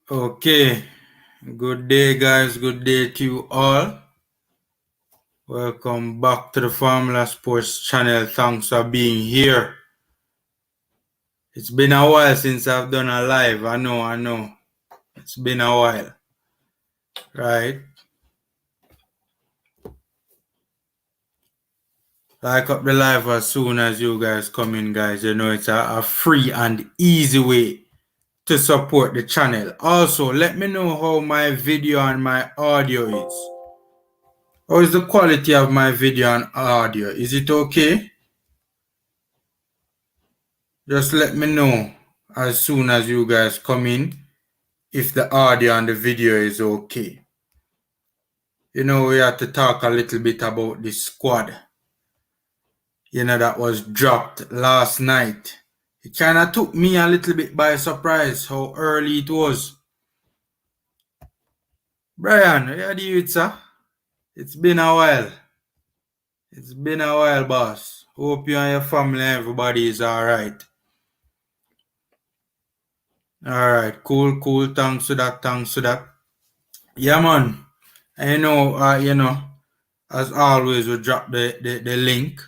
Okay, good day, guys. Good day to you all. Welcome back to the Formula Sports channel. Thanks for being here. It's been a while since I've done a live. I know. It's been a while, right? Like up the live as soon as you guys come in, guys. You know it's a free and easy way to support the channel. Also, let me know how my video and my audio is. How is the quality of my video and audio? Is it okay? Just let me know as soon as you guys come in if the audio and the video is okay. You know, we have to talk a little bit about the squad. You know, that was dropped last night. It kind of took me a little bit by surprise how early it was. Brian, how do you, sir? It's been a while. It's been a while, boss. Hope you and your family and everybody is alright. Alright, cool. Thanks for that. Yeah, man. I know, as always, we drop the link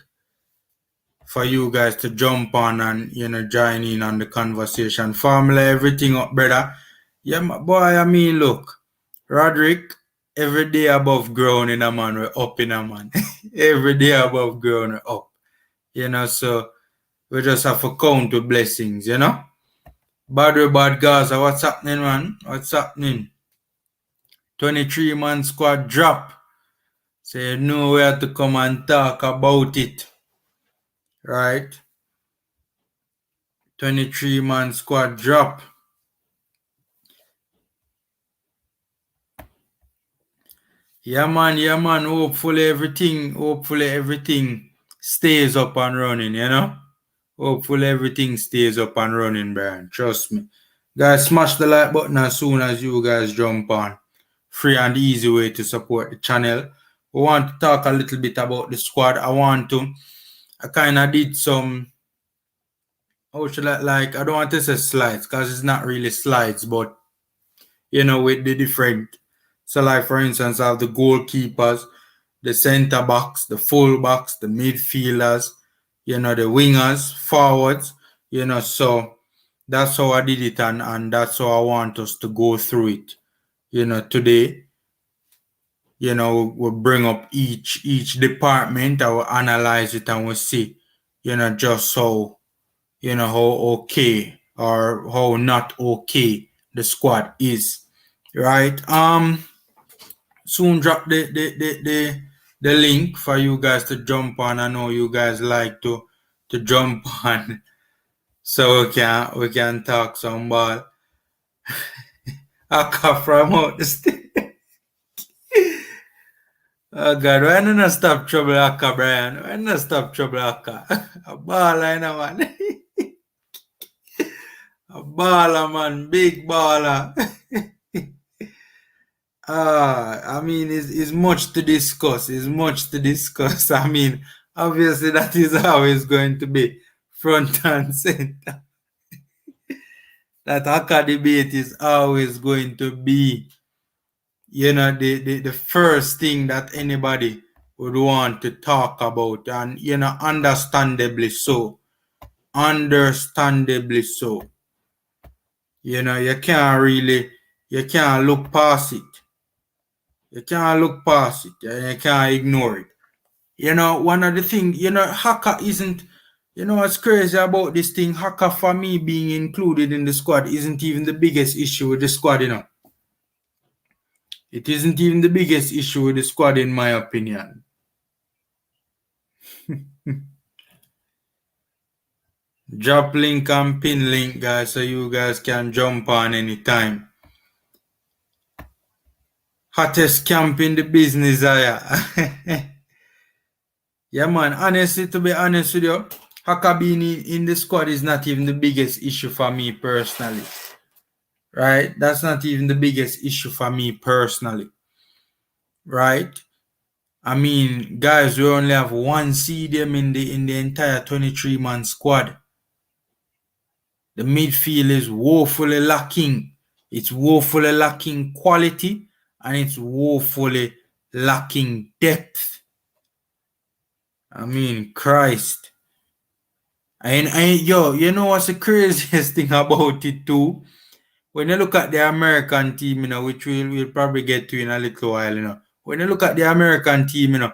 for you guys to jump on and, join in on the conversation. Formula everything up, brother. Yeah, my boy, I mean, look, Roderick, every day above ground in a man, we're up in a man. Every day above ground, we're up. So we just have to count the blessings, Bad Gaza, what's happening, man? What's happening? 23-man squad drop. So you know we have to come and talk about it. Right? 23-man squad drop. Yeah man. Hopefully everything stays up and running, Hopefully everything stays up and running, Brian. Trust me. Guys, smash the like button as soon as you guys jump on. Free and easy way to support the channel. We want to talk a little bit about the squad. I kind of did some, I don't want to say slides because it's not really slides, but with the different. So like for instance, I have the goalkeepers, the center backs, the full backs, the midfielders, the wingers, forwards, so that's how I did it and that's how I want us to go through it. Today, we'll bring up each department, I will analyze it and we'll see, just how okay or how not okay the squad is. Right? Soon drop the link for you guys to jump on. I know you guys like to jump on, so we can talk some ball. I come from out the state. Oh God, why not stop trouble, Akka, Brian? Why not stop trouble, Akka? A baller, man. A baller, man. Big baller. I mean, it's much to discuss. I mean, obviously that is always going to be front and center. That Akka debate is always going to be, the first thing that anybody would want to talk about. And, understandably so. You can't look past it. You can't ignore it. One of the things, Haka isn't, what's crazy about this thing, Haka for me being included in the squad isn't even the biggest issue with the squad, It isn't even the biggest issue with the squad, in my opinion. Drop link and pin link, guys, so you guys can jump on anytime. Hottest camp in the business, Yeah, man. Honestly, to be honest with you, Haka being in the squad is not even the biggest issue for me personally. Right? That's not even the biggest issue for me personally. Right? I mean, guys, we only have one CDM in the entire 23-man squad. The midfield is woefully lacking. It's woefully lacking quality and it's woefully lacking depth. I mean, Christ. And yo, you know what's the craziest thing about it too? When you look at the American team, which we'll probably get to in a little while, when you look at the American team,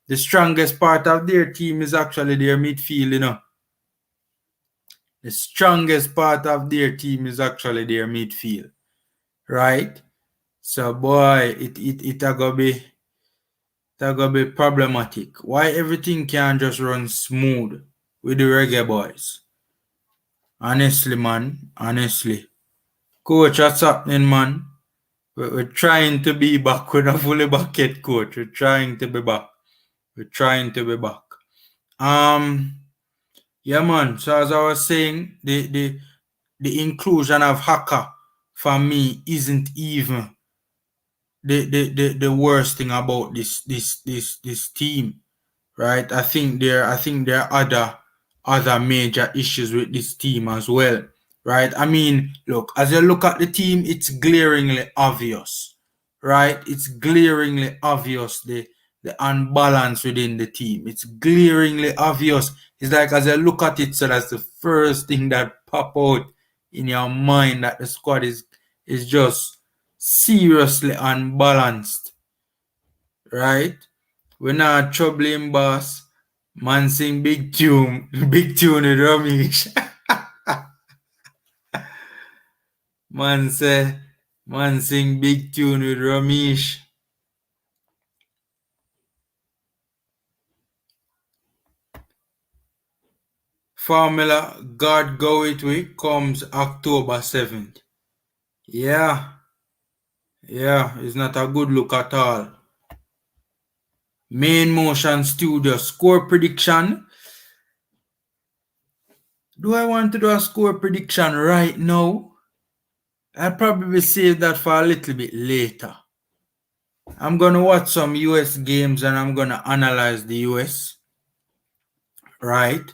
the strongest part of their team is actually their midfield, The strongest part of their team is actually their midfield, right? So boy, it gonna be problematic. Why everything can't just run smooth with the Reggae Boyz? Honestly, man, honestly. Coach, what's happening, man? We're trying to be back. We're not fully back yet, coach. We're trying to be back. We're trying to be back. Yeah, man. So as I was saying, the inclusion of Haka for me isn't even the worst thing about this team, right? I think there are other major issues with this team as well, right? I mean, look, as you look at the team, it's glaringly obvious, right? It's glaringly obvious the unbalance within the team. It's glaringly obvious. It's like as you look at it, so that's the first thing that pop out in your mind, that the squad is just seriously unbalanced, right? We're not troubling boss. Man sing big tune, big tune with Ramesh. Man sing big tune with Ramesh. Formula God Go It With comes October 7th. Yeah, it's not a good look at all. Main Motion Studio score prediction. Do I want to do a score prediction right now? I'll probably save that for a little bit later. I'm going to watch some US games and I'm going to analyze the US, right?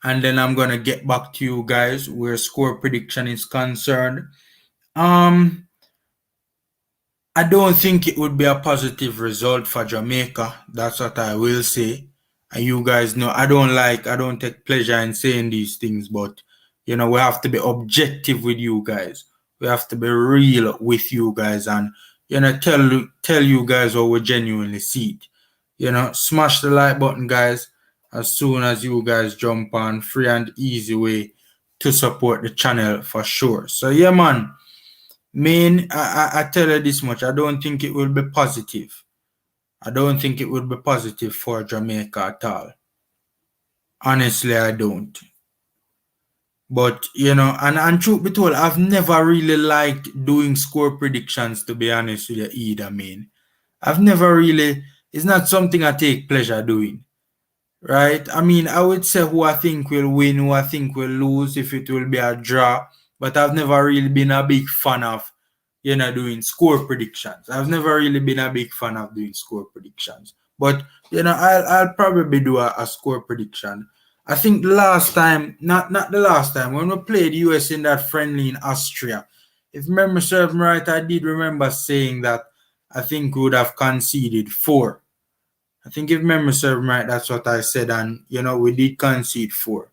And then I'm going to get back to you guys where score prediction is concerned. I don't think it would be a positive result for Jamaica. That's what I will say. And you guys know I don't take pleasure in saying these things, but we have to be objective with you guys. We have to be real with you guys and tell you guys how we genuinely see it. Smash the like button, guys, as soon as you guys jump on. Free and easy way to support the channel for sure. So yeah, man. I tell you this much. I don't think it will be positive. I don't think it will be positive for Jamaica at all. Honestly, I don't. But, and truth be told, I've never really liked doing score predictions, to be honest with you, either, man. I've never really, it's not something I take pleasure doing. Right? I mean, I would say who I think will win, who I think will lose, if it will be a draw. But I've never really been a big fan of doing score predictions. I've never really been a big fan of doing score predictions. But, I'll probably do a score prediction. I think the last time, not the last time, when we played US in that friendly in Austria, if memory serves me right, I did remember saying that I think we would have conceded 4. I think if memory serves me right, that's what I said. And, we did concede 4.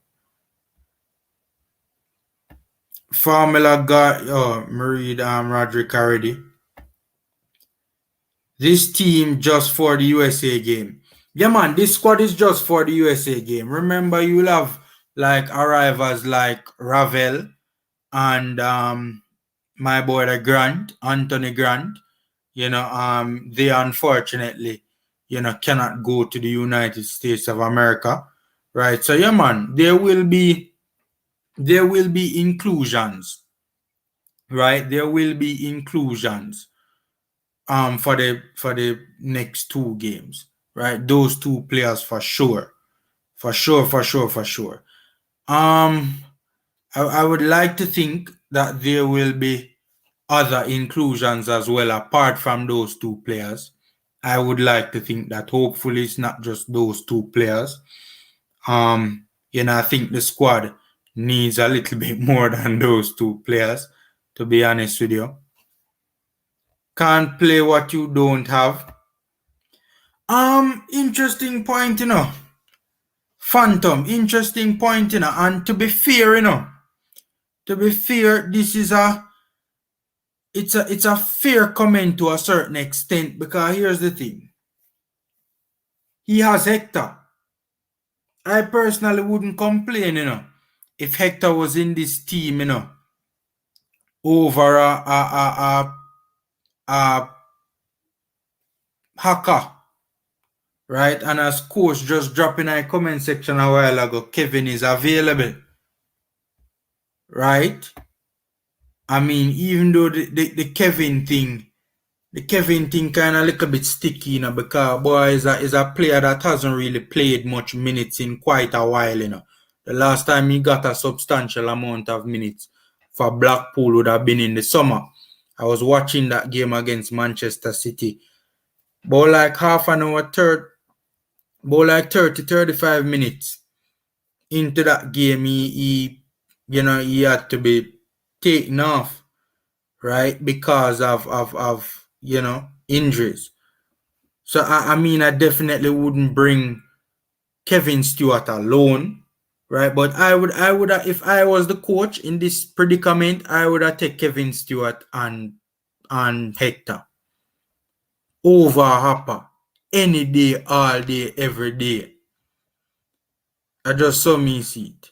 Formula got Marie Roderick already. This team just for the USA game. Yeah, man, this squad is just for the USA game. Remember, you'll have like arrivals like Ravel and my boy the Grant, Anthony Grant. They unfortunately, cannot go to the United States of America. Right. So yeah, man, there will be inclusions. Right? There will be inclusions for the next 2 games, right? Those 2 players for sure. I would like to think that there will be other inclusions as well apart from those 2 players. I would like to think that hopefully it's not just those 2 players. I think the squad needs a little bit more than those 2 players, to be honest with you. Can't play what you don't have. Interesting point, Phantom, interesting point, And to be fair, this is it's a fair comment to a certain extent, because here's the thing. He has Hector. I personally wouldn't complain, if Hector was in this team, over a Haka, right? And as coach just dropped in a comment section a while ago, Kevin is available, right? I mean, even though the Kevin thing kind of a little bit sticky, because boy is a player that hasn't really played much minutes in quite a while, The last time he got a substantial amount of minutes for Blackpool would have been in the summer. I was watching that game against Manchester City. But like half an hour, 35 minutes into that game, he had to be taken off, right? Because of injuries. So I mean, I definitely wouldn't bring Kevin Stewart alone, right? But I would if I was the coach in this predicament, I would have take Kevin Stewart and Hector over Hopper any day, all day, every day. I just saw me see it.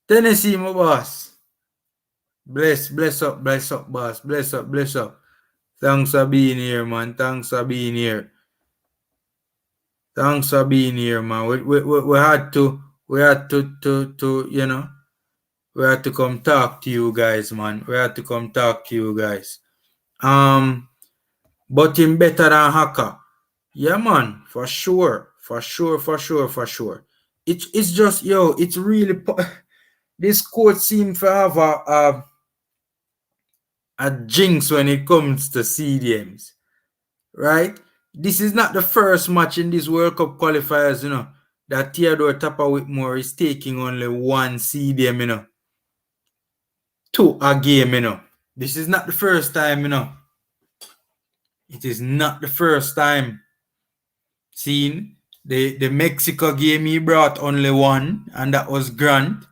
Tennessee, my boss. Bless up, boss. Bless up. Thanks for being here, man. Thanks for being here, man. We had to we had to come talk to you guys, man. We had to come talk to you guys. But him better than Haka. Yeah, man, for sure. It's just, it's really this coach seems to have a jinx when it comes to CDMs, right? This is not the first match in this World Cup qualifiers, that Theodore Tapper Whitmore is taking only one CDM, to a game, This is not the first time, It is not the first time. Seen the Mexico game, he brought only one, and that was Grant.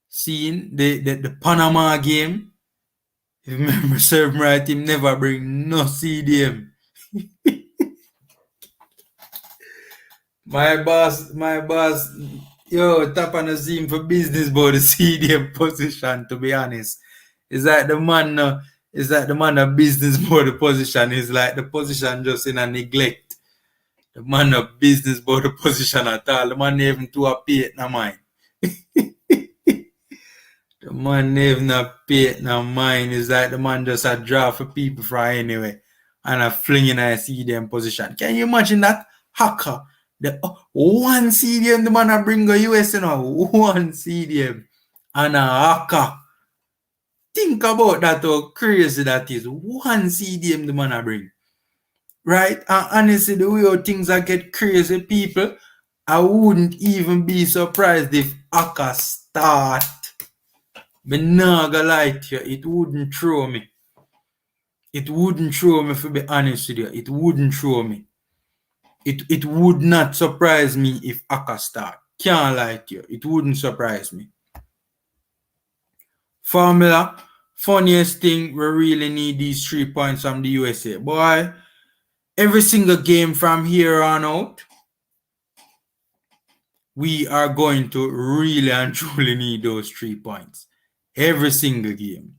Seen the Panama game, if memory serve right, him never bring no CDM. my boss, Tapa Nazim for business about the CDM position, to be honest. Is that the man of business about the position? Is like the position just in a neglect. The man of business about the position at all. The man even to a pay it na mind. The man even a pay it na mind. Is like the man just a draw for people for anyway. And a fling in a CDM position. Can you imagine that? Haka. The one CDM the man a bring a U.S. One CDM. And a Haka. Think about that, how crazy that is. One CDM the man a bring. Right? And honestly, the way how things are get crazy, people, I wouldn't even be surprised if Aka start. But not gonna lie to you, it wouldn't throw me. It wouldn't throw me, to be honest with you. It wouldn't throw me. It would not surprise me if Aka start. Can't lie to you. It wouldn't surprise me. Formula, funniest thing, we really need these 3 points from the USA. Boy, every single game from here on out, we are going to really and truly need those 3 points. Every single game.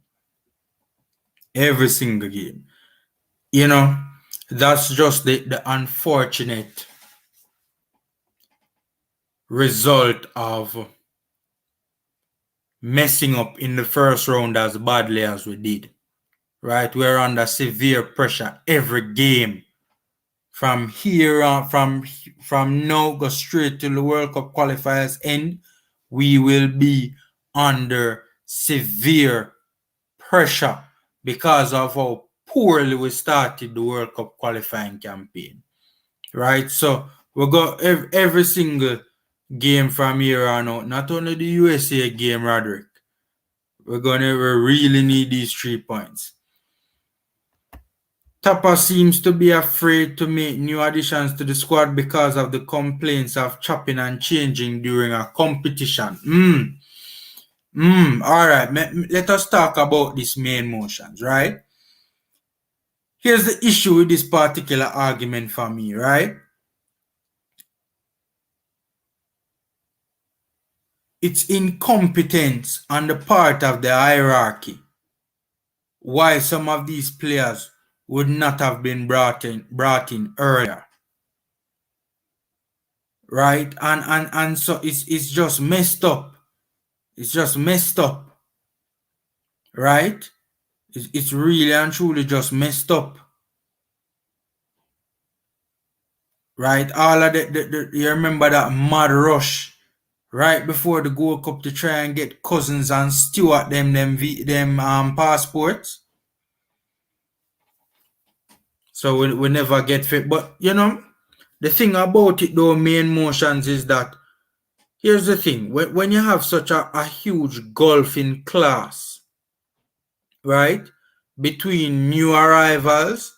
Every single game. That's just the unfortunate result of messing up in the first round as badly as we did. Right? We're under severe pressure every game. From here on, from now go straight to the World Cup qualifiers end, we will be under severe pressure because of how poorly we started the World Cup qualifying campaign. Right? So we got every single game from here on out, not only the USA game, Roderick. We really need these 3 points. Tapa seems to be afraid to make new additions to the squad because of the complaints of chopping and changing during a competition. All right, let us talk about these main motions, right? Here's the issue with this particular argument for me, right? It's incompetence on the part of the hierarchy. Why some of these players would not have been brought in earlier. Right? And so it's just messed up. It's just messed up. Right? It's really and truly just messed up. Right? All of you remember that mad rush right before the Gold Cup to try and get Cousins and Stewart them passports. So we never get fit. But you know, the thing about it though, main motions is that here's the thing. When you have such a huge gulf in class, right, between new arrivals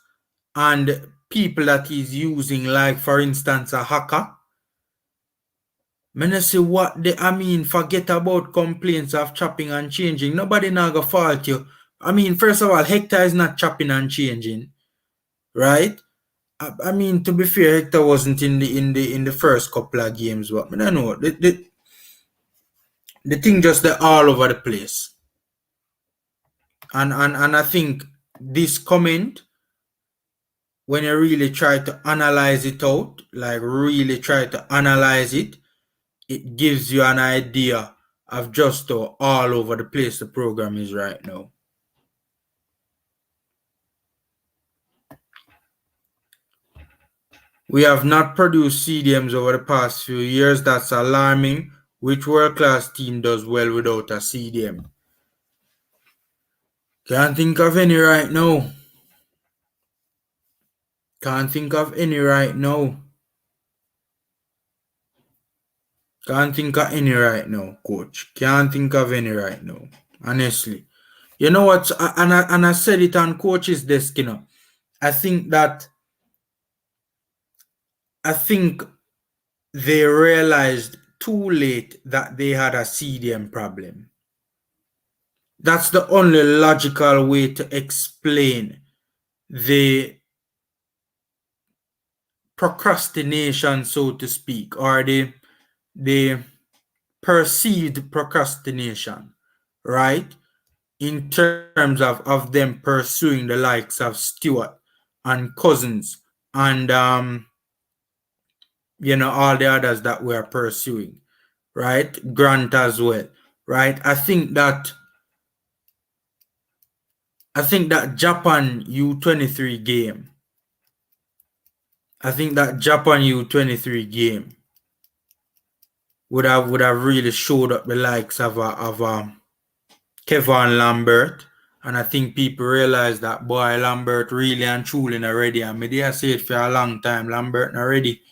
and people that he's using, like for instance a hacker. I say what forget about complaints of chopping and changing. Nobody now go fault you. First of all, Hector is not chopping and changing, right? To be fair, Hector wasn't in the first couple of games, but I don't know. The thing just they're all over the place. And I think this comment, when you really try to analyze it out, like really try to analyze it, it gives you an idea of just how all over the place the program is right now. We have not produced CDMs over the past few years. That's alarming. Which world-class team does well without a CDM? Can't think of any right now. Can't think of any right now. Can't think of any right now, coach. Can't think of any right now. Honestly. You know what? And I said it on coach's desk, you know. I think they realized too late that they had a CDM problem. That's the only logical way to explain the procrastination, so to speak, or the perceived procrastination, right? In terms of them pursuing the likes of Stewart and Cousins and all the others that we're pursuing, right? Grant as well, right? I think that Japan U23 game. I think that Japan U23 game would have really showed up the likes of Kevin Lambert. And I think people realize that boy Lambert really and truly not ready. And me I say it for a long time, Lambert not ready.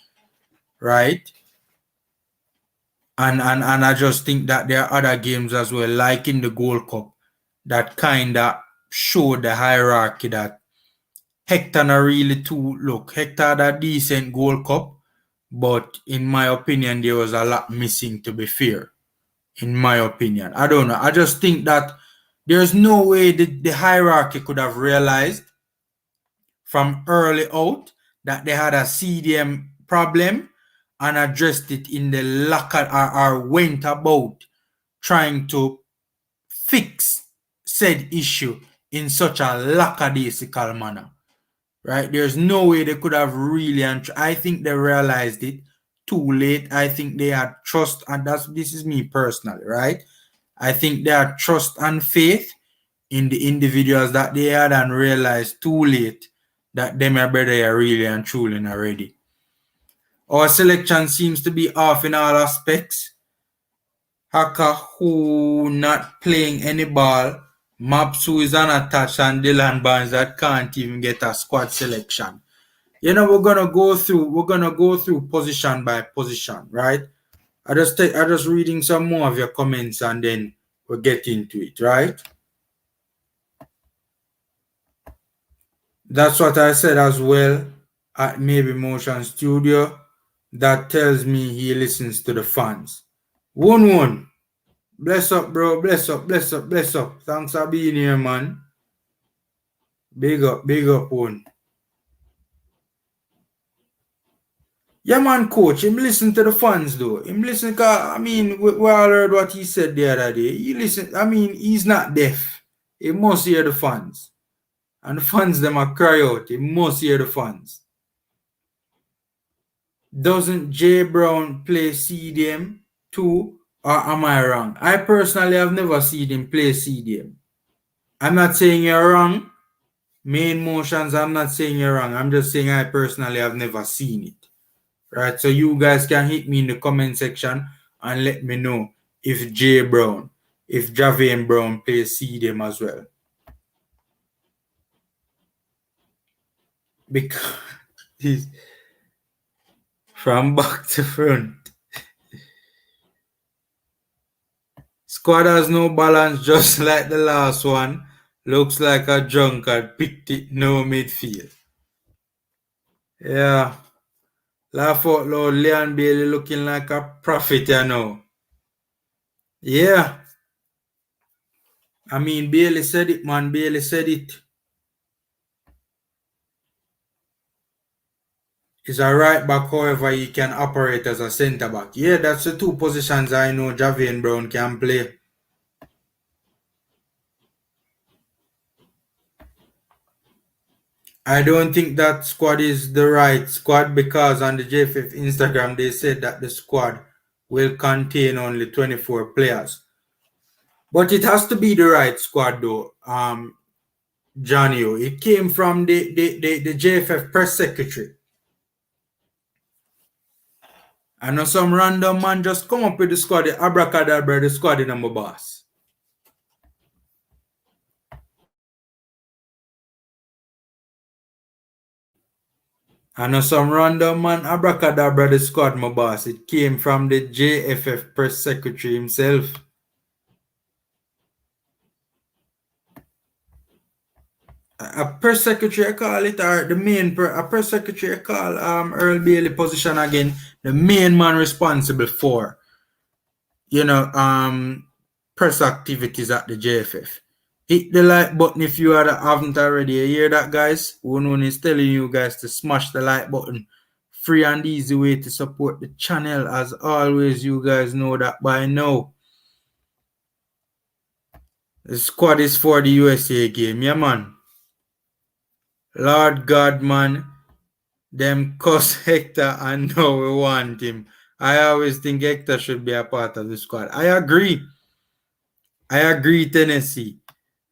Right? And I just think that there are other games as well, like in the Gold Cup, that kinda showed the hierarchy that Hector not really too look. Hector had a decent Gold Cup, but in my opinion, there was a lot missing, to be fair. In my opinion. I don't know. I just think that there's no way the hierarchy could have realized from early out that they had a CDM problem and addressed it in the locker or went about trying to fix said issue in such a lackadaisical manner. Right? There's no way they could have really, and I think they realized it too late. I think they had trust, and this is me personally, right? I think they had trust and faith in the individuals that they had and realized too late that them are better are really and truly not ready. Our selection seems to be off in all aspects. Haka, who not playing any ball, Maps, who is unattached, and Dylan Barnes that can't even get a squad selection. We're gonna go through position by position, right? I just reading some more of your comments and then we'll get into it, right? That's what I said as well at Maybe Motion Studio. That tells me he listens to the fans. One. Bless up, bro. Bless up, bless up, bless up. Thanks for being here, man. Big up, one. Yeah, man, coach. Him listen to the fans, though. Him listen, because, I mean, we all heard what he said the other day. He listen, I mean, he's not deaf. He must hear the fans. And the fans, them are cry out. He must hear the fans. Doesn't Jay Brown play CDM too? Or am I wrong? I personally have never seen him play CDM. I'm not saying you're wrong. Main motions, I'm not saying you're wrong. I'm just saying I personally have never seen it. Right? So you guys can hit me in the comment section and let me know if Jay Brown, if Javian Brown plays CDM as well. Because he's from back to front. Squad has no balance, just like the last one. Looks like a drunkard. Picked it, no midfield. Yeah. Laugh out loud. Leon Bailey looking like a prophet, you know. Yeah. I mean, Bailey said it, man. Bailey said it. He's a right back, however, he can operate as a centre back. Yeah, that's the two positions I know Javian Brown can play. I don't think that squad is the right squad because on the JFF Instagram they said that the squad will contain only 24 players. But it has to be the right squad though, Johnny. It came from the JFF press secretary. I know some random man just come up with the squad, the abracadabra, the squad in my boss. I know some random man abracadabra the squad, my boss. It came from the JFF press secretary himself. A press secretary I call it, or the main a press secretary I call Earl Bailey position again, the main man responsible for, you know, press activities at the JFF. Hit the like button if you haven't already. You hear that, guys? One is telling you guys to smash the like button. Free and easy way to support the channel. As always, you guys know that by now. The squad is for the USA game. Yeah, man. Lord God, man. Them cuss Hector and now we want him. I always think Hector should be a part of the squad. I agree, Tennessee.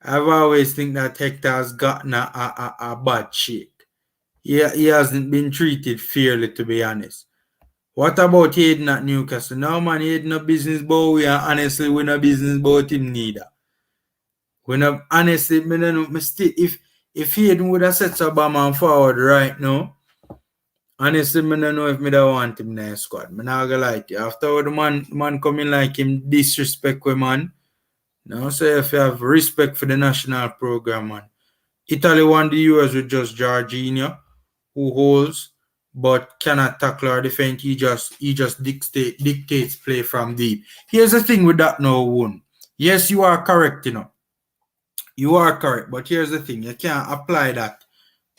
I've always think that Hector has gotten a bad shake. He hasn't been treated fairly, to be honest. What about Hayden at Newcastle? No, man, Hayden no business about we, and honestly, we no business about him neither. We no, honestly, me no know, if Hayden would have set Obama forward right now, honestly, I don't know if I don't want him in the squad. I'm not gonna lie to you. After the man coming like him disrespect with man. Now say if you have respect for the national program, man. Italy won the US with just Jorginho, who holds but cannot tackle or defend. He just dictates play from deep. Here's the thing with that now, one. Yes, you are correct, you know. You are correct, but here's the thing. You can't apply that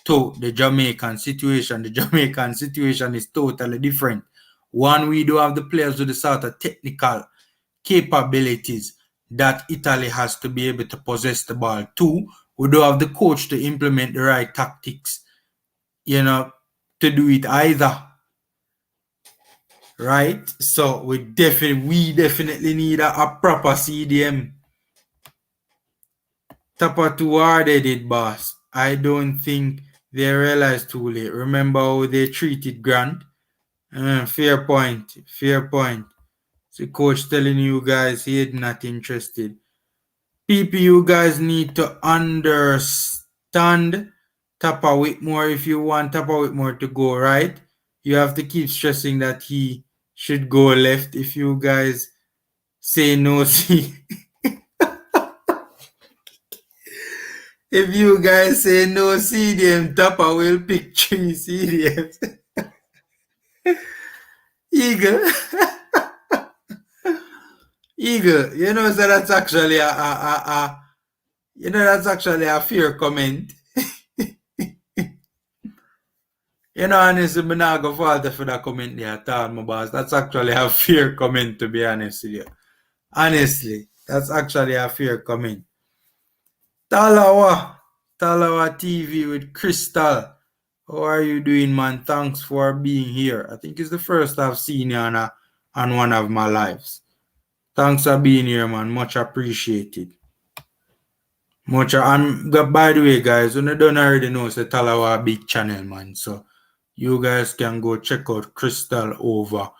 to the Jamaican situation. The Jamaican situation is totally different. One, we do have the players with the sort of technical capabilities that Italy has to be able to possess the ball. Two, we do have the coach to implement the right tactics, you know, to do it either. Right? So we definitely need a proper CDM. Tapa too hard they did, boss. I don't think they realized too late. Remember how they treated Grant? Fair point. So coach telling you guys he's not interested. People, you guys need to understand Tapa Whitmore if you want Tapa Whitmore to go right. You have to keep stressing that he should go left. If you guys say no, see. If you guys say no CDM Tapa will pick 3 CDMs. Eagle. Eagle. So that's actually that's actually a fair comment. Honestly, I'm not going to fault for that comment there at all, my boss. That's actually a fair comment, to be honest with you. Honestly, that's actually a fair comment. Talawa TV with Crystal. How are you doing, man? Thanks for being here. I think it's the first I've seen you on one of my lives. Thanks for being here, man. Much appreciated. And by the way, guys, when you don't already know, it's a Talawa big channel, man. So you guys can go check out Crystal over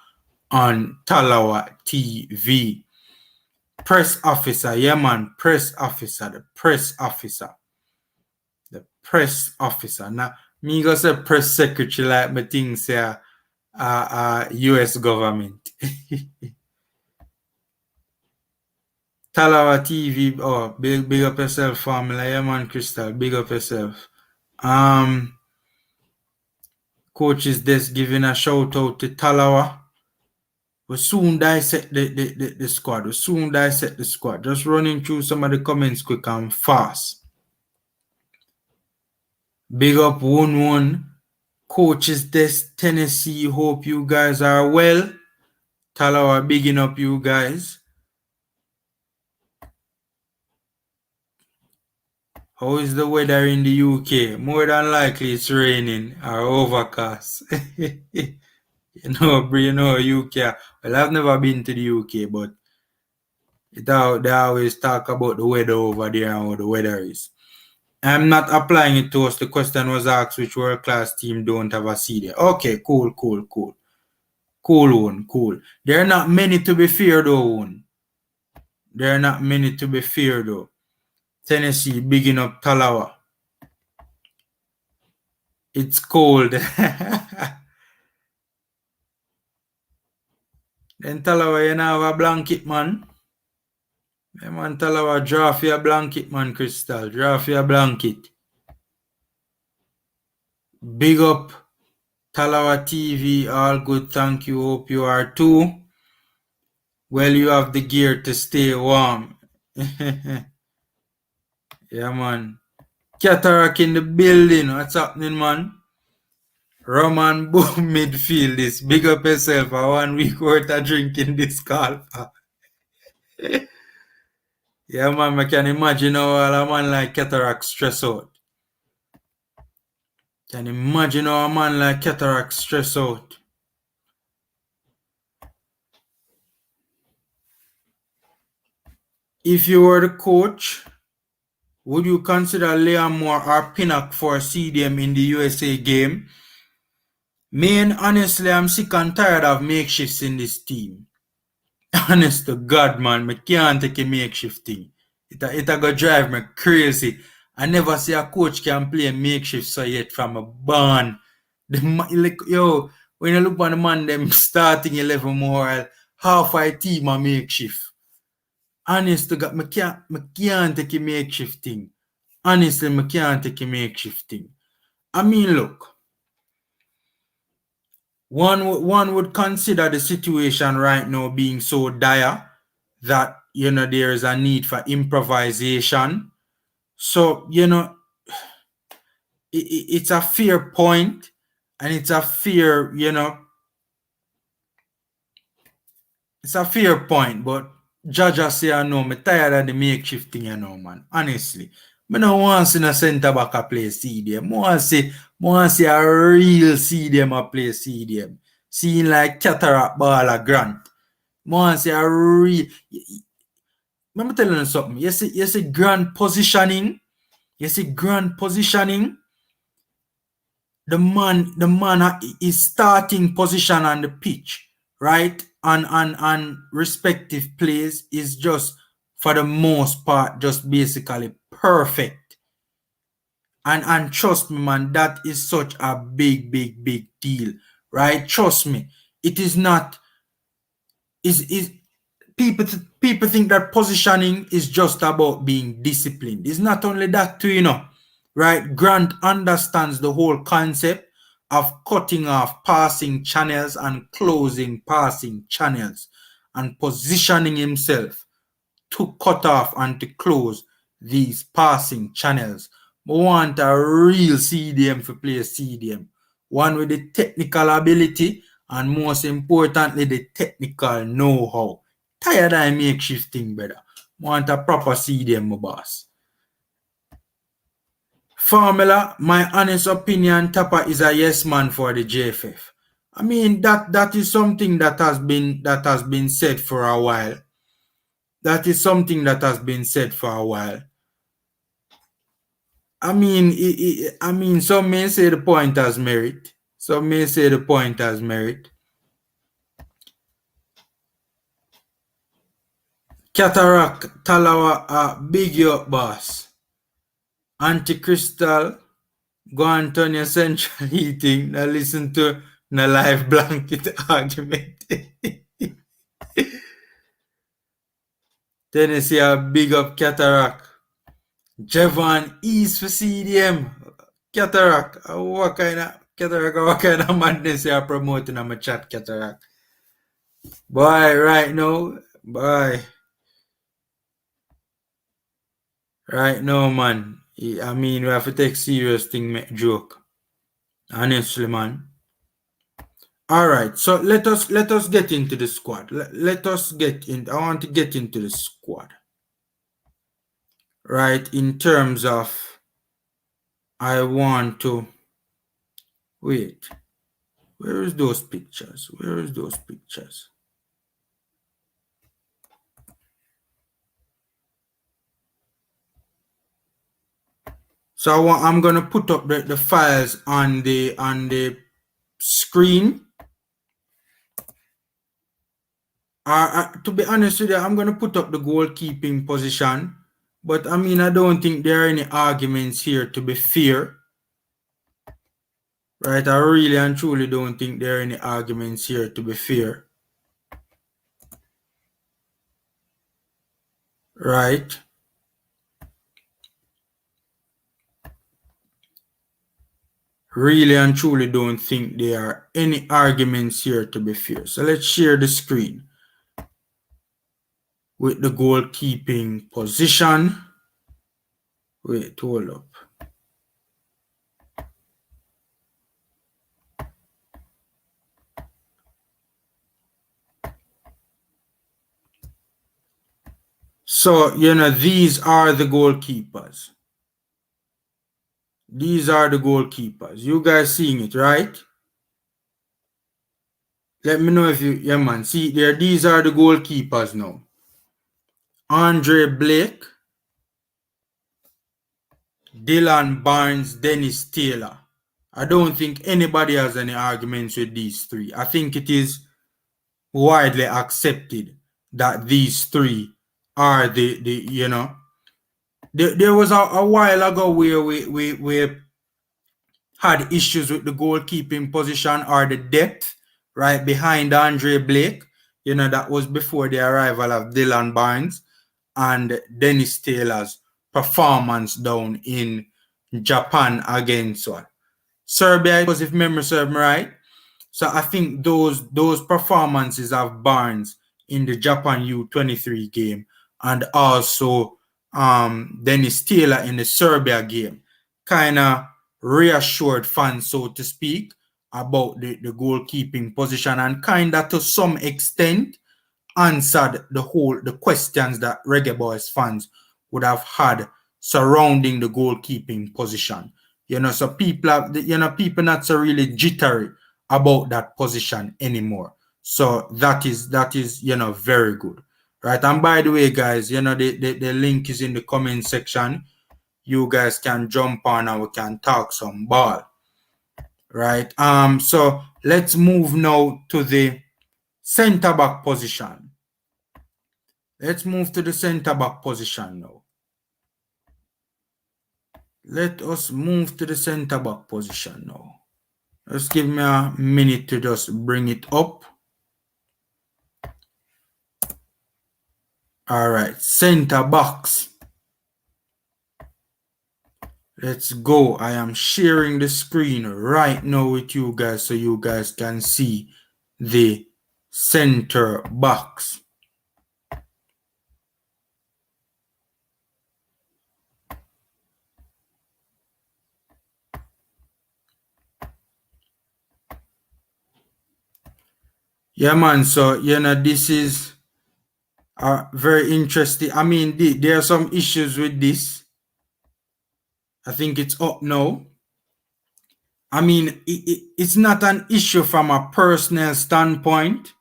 on Talawa TV. Press officer, yeah, man. Press officer, the press officer. The press officer. Now, me go say press secretary like me think say U.S. government. Talawa TV, oh, big up yourself, family. Yeah, man, Crystal, big up yourself. Coach is just giving a shout out to Talawa. We soon dissect the squad. We soon dissect the squad. Just running through some of the comments quick and fast. Big up 1-1. Coaches this Tennessee. Hope you guys are well. Talawa bigging up you guys. How is the weather in the UK? More than likely it's raining or overcast. UK. Well, I've never been to the UK, but they always talk about the weather over there and how the weather is. I'm not applying it to us. The question was asked which world-class team don't have a CD. Okay, cool. Cool one, cool. There are not many to be feared though, one. There are not many to be feared though. Tennessee, bigging up Talawa. It's cold. Then Talawa, you know, have a blanket, man. Yeah, man, Talawa, draw for your blanket, man, Crystal. Draw for your blanket. Big up Talawa TV. All good, thank you. Hope you are too. Well, you have the gear to stay warm. Yeah, man. Cataract in the building. What's happening, man? Roman boom midfield is big up yourself for 1 week worth of drinking this call. Yeah, man, I can imagine how a man like Cataract stress out. Can imagine how a man like Cataract stress out. If you were the coach, would you consider Liam Moore or Pinnock for CDM in the USA game? Man, honestly, I'm sick and tired of makeshifts in this team. Honest to God, man, I can't take a makeshift thing. It go drive me crazy. I never see a coach can play a makeshift so yet from a barn. Yo, when you look on the man, them starting 11 more, half a team a makeshift. Honest to God, I can't take a makeshift thing. Honestly, I can't take a makeshift thing. I mean, look. One would consider the situation right now being so dire that, there is a need for improvisation. So, it's a fair point and it's a fair, it's a fair point, but Jaja say, I know, I'm tired of the makeshift thing, man. Honestly. I don't want to see a centre back a play CDM. I want to see a real CDM a play CDM. Seeing like Cataract Baller Grant. I want to see a real... Let me tell you something. You see grand positioning. You see grand positioning. The man is starting position on the pitch, right? And respective plays is just, for the most part, just basically perfect. And trust me, man, that is such a big deal, right? Trust me. It is not... people think that positioning is just about being disciplined. It's not only that too, right? Grant understands the whole concept of cutting off passing channels and closing passing channels and positioning himself to cut off and to close these passing channels. We want a real CDM for play CDM. One with the technical ability and most importantly, the technical know-how. Tired of makeshift thing, brother. Want a proper CDM, my boss. Formula, my honest opinion, Tapper is a yes man for the JFF. I mean that is something that has been said for a while. That is something that has been said for a while. I mean, some may say the point has merit. Some may say the point has merit. Cataract, Talawa, big you up, boss. Anti-crystal, go and turn your central heating. Now listen to the live blanket argument. Tennessee, big up Cataract. Javon East for CDM. Cataract, what kind of madness you are promoting on my chat, Cataract? Boy, right now, right now, man. I mean, we have to take serious thing, make joke. Honestly, man. All right, so let us get into the squad. Let us get in. I want to get into the squad. Right, in terms of, I want to wait. Where is those pictures? Where is those pictures? So I'm gonna put up the files on the screen. To be honest with you, I'm gonna put up the goalkeeping position, but I mean I don't think there are any arguments here to be fair. Right, I really and truly don't think there are any arguments here to be fair. Right. Really and truly don't think there are any arguments here to be fair. So let's share the screen with the goalkeeping position. Wait, hold up. So, these are the goalkeepers. These are the goalkeepers. You guys seeing it, right? Let me know if you, yeah, man. See there, these are the goalkeepers now. Andre Blake, Dylan Barnes, Dennis Taylor. I don't think anybody has any arguments with these three. I think it is widely accepted that these three are the there was a while ago where we had issues with the goalkeeping position or the depth right behind Andre Blake. That was before the arrival of Dylan Barnes and Dennis Taylor's performance down in Japan against Serbia. It was, if memory serves me right. So I think those performances of Barnes in the Japan U23 game and also Dennis Taylor in the Serbia game kind of reassured fans, so to speak, about the goalkeeping position and kind of to some extent answered the questions that Reggae Boyz fans would have had surrounding the goalkeeping position. So people not so really jittery about that position anymore. So that is very good. Right. And by the way, guys, the link is in the comment section. You guys can jump on and we can talk some ball. Right. So let's move now to the center back position. Let's move to the center back position now. Let us move to the center back position now. Just give me a minute to just bring it up. All right, center box. Let's go. I am sharing the screen right now with you guys so you guys can see the center box. Yeah, man. So, this is very interesting. I mean, there are some issues with this. I think it's up now. I mean, it's not an issue from a personal standpoint.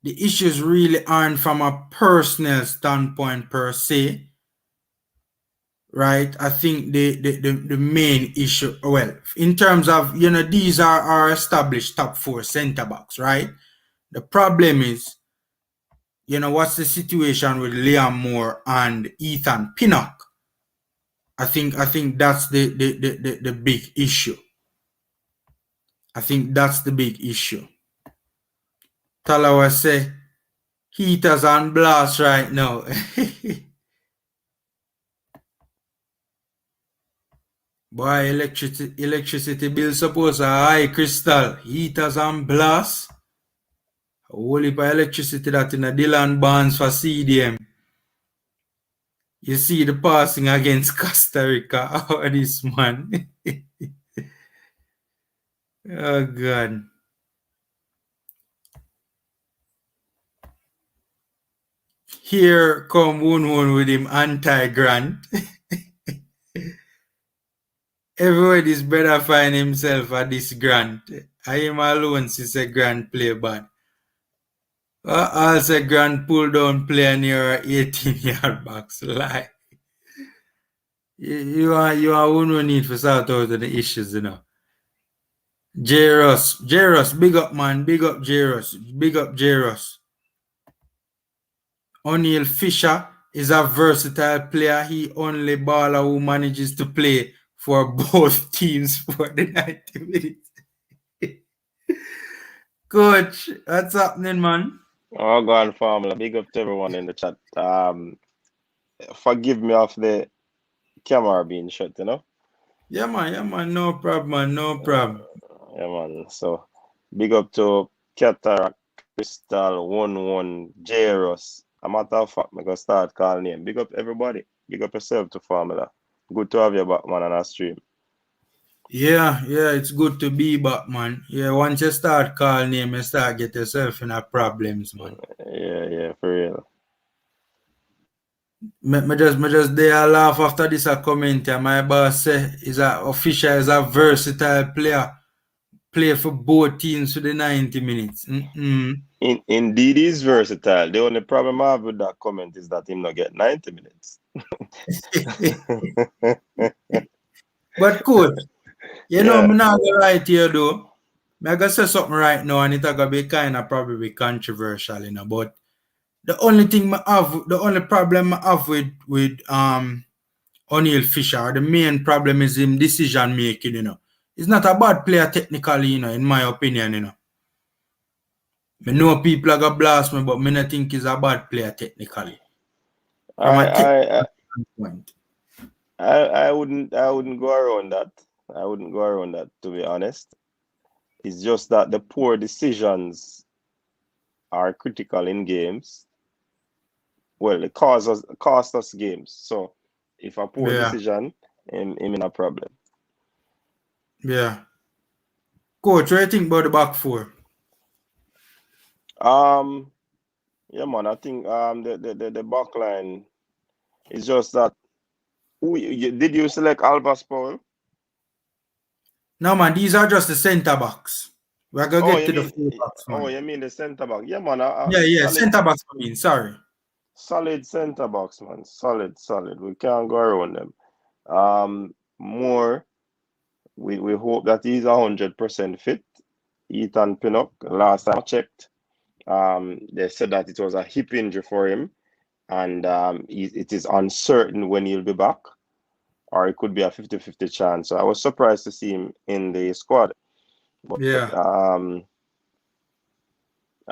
The issues really aren't from a personal standpoint per se, right? I think the main issue, well, in terms of, these are our established top 4 center backs, right? The problem is, what's the situation with Liam Moore and Ethan Pinnock? I think that's the big issue. I think that's the big issue. Talawa say, heaters on blast right now. Boy, electricity bill suppose a high, Crystal. Heaters on blast. A whole heap of electricity that in a Dylan Barnes for CDM. You see the passing against Costa Rica. Oh, this man. Oh, God. Here come one with him anti-grant. Everybody's better find himself at this grant. I am alone since a grant play bad. Also grant pull down play near 18-yard box. Lie. You are no need for sort out the issues, J-Ross, big up, man. Big up J-Ross. Big up J-Ross. O'Neal Fisher is a versatile player. He only baller who manages to play for both teams for the 90 minutes. Coach, what's happening, man? Oh, go on, Formula. Big up to everyone in the chat. Forgive me of the camera being shut, Yeah, man. No problem, man. No problem. Yeah, man. So, big up to Cataract, Crystal, 11, Jairus. A matter of fact, I'm going to start calling name. Big up everybody. Big up yourself to Formula. Good to have you back, man, on our stream. Yeah, it's good to be back, man. Yeah, once you start calling name, you start get yourself in a problems, man. Yeah, for real. Me just there laugh after this a comment. My boss say Fisher is a versatile player. Play for both teams for the 90 minutes. Indeed, he's versatile. The only problem I have with that comment is that him not get 90 minutes. But coach, Yeah. I'm not gonna lie to you though. I'm gonna say something right now and it's gonna be kind of probably controversial, but the only problem I have with O'Neal Fisher, the main problem is him decision making, He's not a bad player technically, in my opinion, I know people are gonna blast me, but I don't think he's a bad player technically. From a technical standpoint. I wouldn't go around that. I wouldn't go around that, to be honest. It's just that the poor decisions are critical in games. Well, it cost us games. So if a poor decision, him in a problem. Yeah. Coach, what do you think about the back 4? Yeah, man. I think the back line is just that. Did you select Albas Powell? No, man. These are just the center backs. We're gonna get to the 4 backs, man. Oh, you mean the center back? Yeah, man. Yeah. Center backs. I mean, sorry. Solid center backs, man. Solid. We can't go around them. More. We hope that he's 100% fit. Ethan Pinnock. Last time I checked, they said that it was a hip injury for him, and it is uncertain when he'll be back, or it could be a 50-50 chance. So I was surprised to see him in the squad. But, yeah.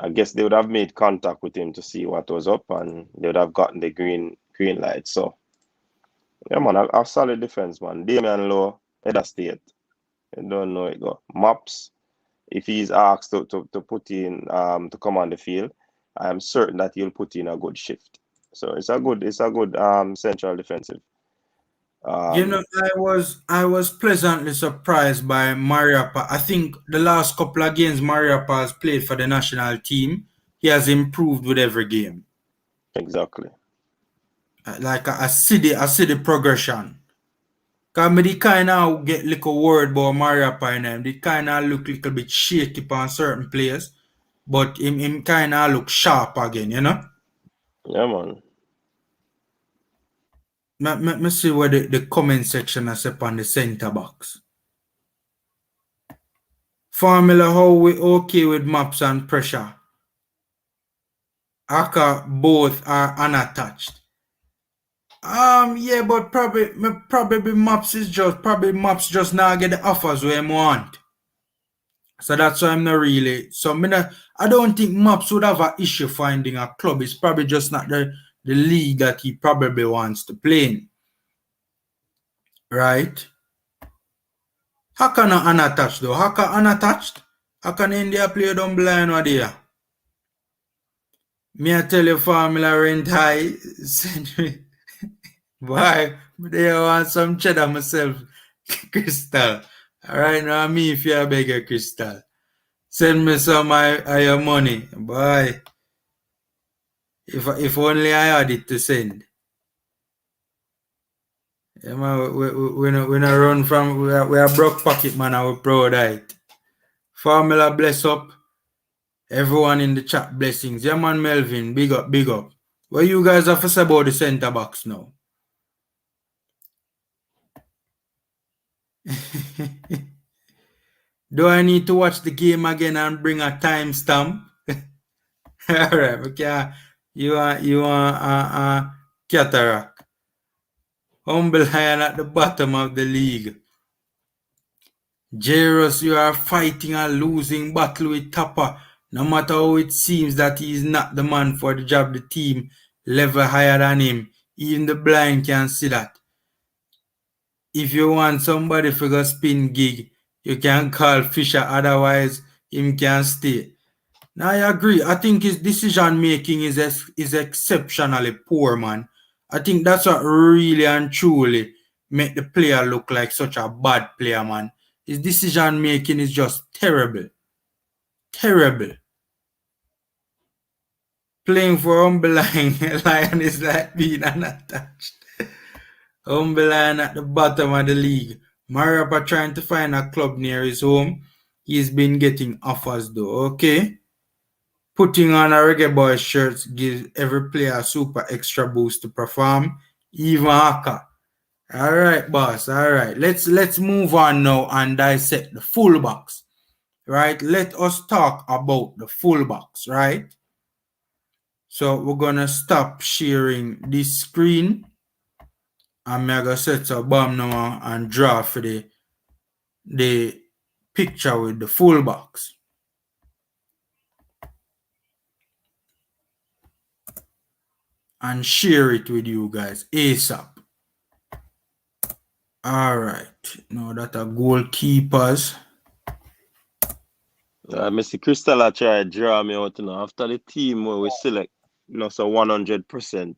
I guess they would have made contact with him to see what was up, and they would have gotten the green light. So yeah, man, a solid defense, man. Damian Lowe, head of state. I don't know it go. Maps, if he's asked to put in to come on the field, I am certain that he'll put in a good shift. So it's a good central defensive. I was pleasantly surprised by Mariappa. I think the last couple of games Mariappa has played for the national team, he has improved with every game. Exactly. Like I see the progression. Cause me the kind of get little worried about Mariappa in him. They kind of look a little bit shaky on certain players, but him kind of look sharp again, you know. Yeah, man. Let me see what the comment section has up on the center box. Formula, how we okay with maps and pressure? Aka both are unattached. Yeah, but probably maps just now get the offers where I want. So that's why I'm not really. So I don't think maps would have an issue finding a club. It's probably just not the league that he probably wants to play in. Right? How can I unattached though? How can unattached? How can India play down blind or there? Me I tell you formula rent high. Send me. Boy, they want some cheddar myself. Crystal. Alright now me if you're a beggar, Crystal. Send me some of your money. Boy. If only I had it to send. Yeah, man, we not run from we are broke pocket man and we're proud of it. Formula bless up. Everyone in the chat blessings. Yeah man Melvin, big up, big up. What you guys have to say about the center box now? Do I need to watch the game again and bring a timestamp? Alright, okay. You want cataract. Humble Lion at the bottom of the league. Jairus, you are fighting a losing battle with Tapper. No matter how it seems that he is not the man for the job, the team level higher than him. Even the blind can see that. If you want somebody for a spin gig, you can call Fisher, otherwise him can stay. Now I agree. I think his decision making is exceptionally poor, man. I think that's what really and truly make the player look like such a bad player, man. His decision making is just terrible. Terrible. Playing for Humble Lion is like being unattached. Humble Lion at the bottom of the league. Mariappa trying to find a club near his home. He's been getting offers though, okay? Putting on a Reggae Boyz shirt gives every player a super extra boost to perform, even Haka. Alright, boss. Alright. Let's move on now and dissect the fullbacks. Right? Let us talk about the fullbacks, right? So we're gonna stop sharing this screen. I'm gonna set a bomb now and draw for the picture with the fullbacks. And share it with you guys ASAP. Alright. Now that are goalkeepers. Mr. Crystal I try to draw me out, after the team where we select, so 100%.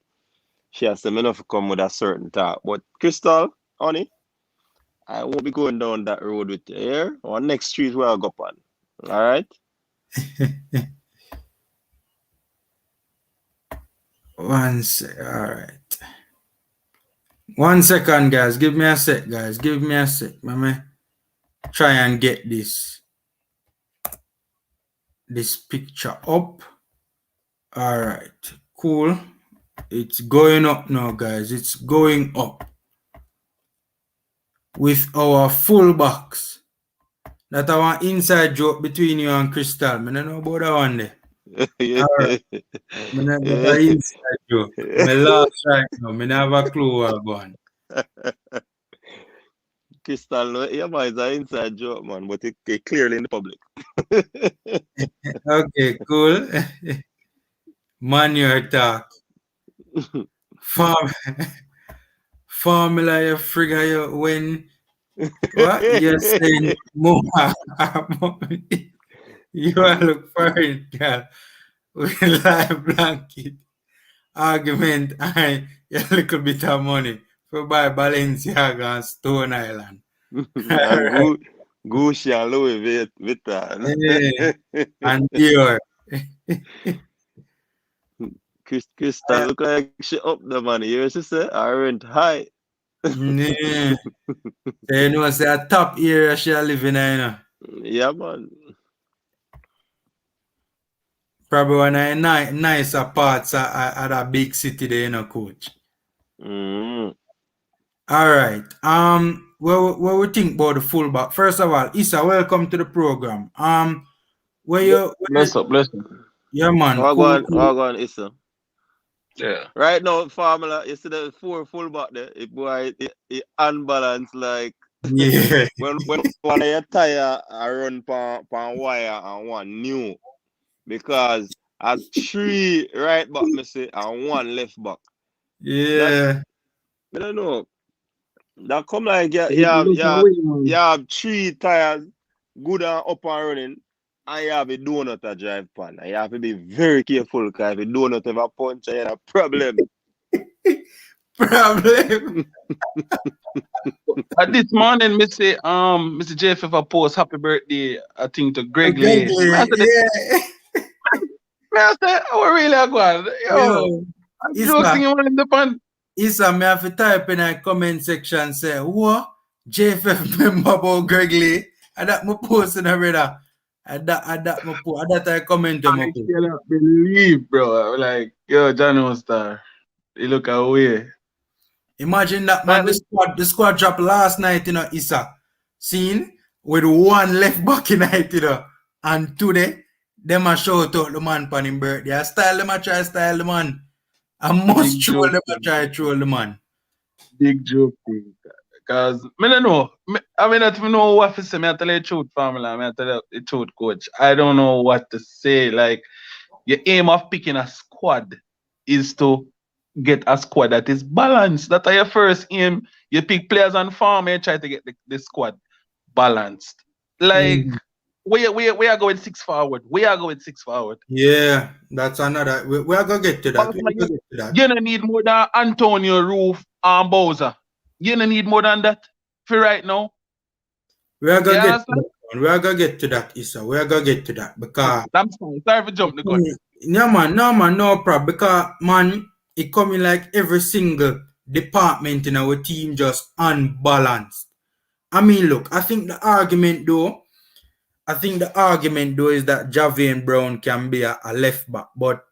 She has to enough come with a certain talk. But Crystal, honey, I won't be going down that road with you here. Or next street where I go on. Alright? Alright. 1 second, guys. Give me a sec, guys. Give me a sec. Let me try and get this picture up. Alright. Cool. It's going up now, guys. It's going up. With our fullbacks. That our inside joke between you and Crystal. I don't know about that one there. Alright. That inside joke. My last right now. I never have a clue what I'm going. Crystal, yeah, man, it's an inside joke, man, but it clearly in the public. Okay, cool. Manure talk. Farm formula you figure you when what you're saying more. You are look foreign, girl. With live blanket argument and a little bit of money for buy Balenciaga and Stone Island. And Gucci and Louis Vuitton. Yeah. And Dior. Crystal look like she up the money. You hear she say? I rent high. Yeah. So you know, say a top area she live in, you know. Yeah, man. Probably one of the nicer parts of that big city there, you know, coach. Mm. All right. What we think about the fullback? First of all, Issa, welcome to the program. Bless up. Yeah, man, What cool. going, Issa? Yeah. Right now, formula, you see the 4 fullback there, it boy, it unbalanced like Yeah. when one of your tire I run pan wire and one new. Because at 3 right back, me say, and 1 left back. Yeah. I don't know. That come like you Yeah. have 3 tires, good and up and running, and you have a donut to drive pan. And you have to be very careful because if a donut have a punch, you have a problem. Problem. This morning, Mr. JFF a post happy birthday, I think, to Greg Lee. Yeah. I said, oh, really, I go, yo, I'm joking him in the pan. Issa, me have to type in a comment section say, what? JFF member about Greg Lee? And that my post in a brother. And that I comment on my post. I cannot believe, bro. Like, yo, John Star. He look away. Imagine that, man. The squad dropped last night, you know, Issa. Seen? With 1 left back in night, you know. And today, them a shout out the man for his birthday. I style them, I try style the man. I must troll them, I try troll the man. Big joke thing. Because, I don't know. I mean, I don't know what to say. I tell you the truth, family. I tell you the truth, coach. I don't know what to say. Like, your aim of picking a squad is to get a squad that is balanced. That's your first aim. You pick players on farm and try to get the squad balanced. Like, we are going 6 forward. Yeah, that's another. We are going to get to that. You don't need more than Antonio, Roof, and Bowser. You don't need more than that for right now. We are going to get to that, Issa. We are going to get to that because... I'm sorry for jumping the gun. No, man, no problem. Because, man, it coming like every single department in our team just unbalanced. I mean, look, I think the argument though is that Javian Brown can be a left back, but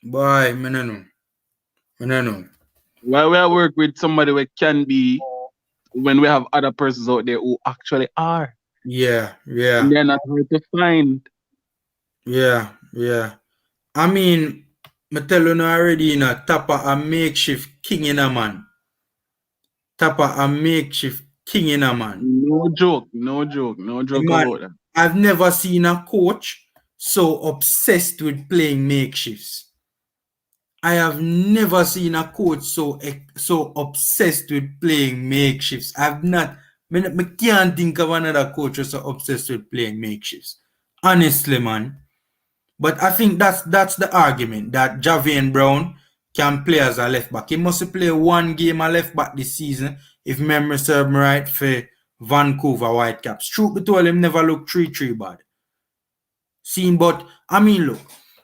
boy, I don't know. Why we work with somebody who can be when we have other persons out there who actually are. Yeah. And they're not hard to find. Yeah. I mean, I tell you now already, you know, Tapper a makeshift king in a man. No joke about that. I've never seen a coach so obsessed with playing makeshifts. I have never seen a coach so obsessed with playing makeshifts. I can't think of another coach who's so obsessed with playing makeshifts. Honestly, man. But I think that's the argument that Javian Brown can play as a left back. He must play 1 game a left back this season, if memory serves me right, for Vancouver Whitecaps. Truth be told, him never look 3-3 bad. But I mean, look,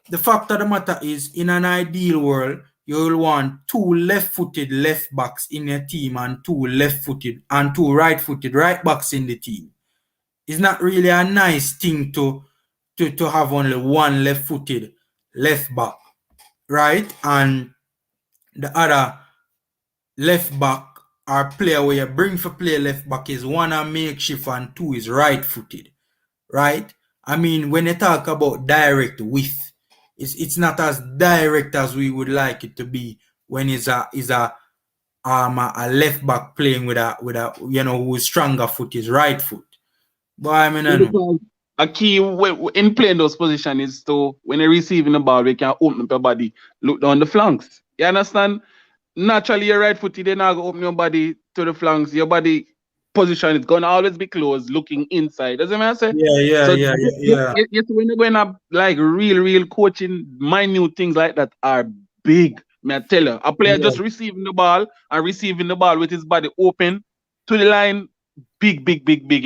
the fact of the matter is, in an ideal world, you will want 2 left-footed left backs in your team and 2 left-footed and 2 right-footed right backs in the team. It's not really a nice thing to have only 1 left-footed left back, right? And the other left back or player where you bring for play left back is 1 a makeshift and 2 is right-footed, right? I mean, when you talk about direct width, it's not as direct as we would like it to be when it's a left back playing with a whose stronger foot is right foot. Boy, I mean, I know. Because a key in playing those positions is to when you're receiving the ball, we can open up your body, look down the flanks. You understand? Naturally, you're right footed, you're not going to open your body to the flanks. Your body position is going to always be closed, looking inside. Does that make sense? So you see, when you're going to like real coaching, minute things like that are big. May I tell you, a player just receiving the ball and receiving the ball with his body open to the line, big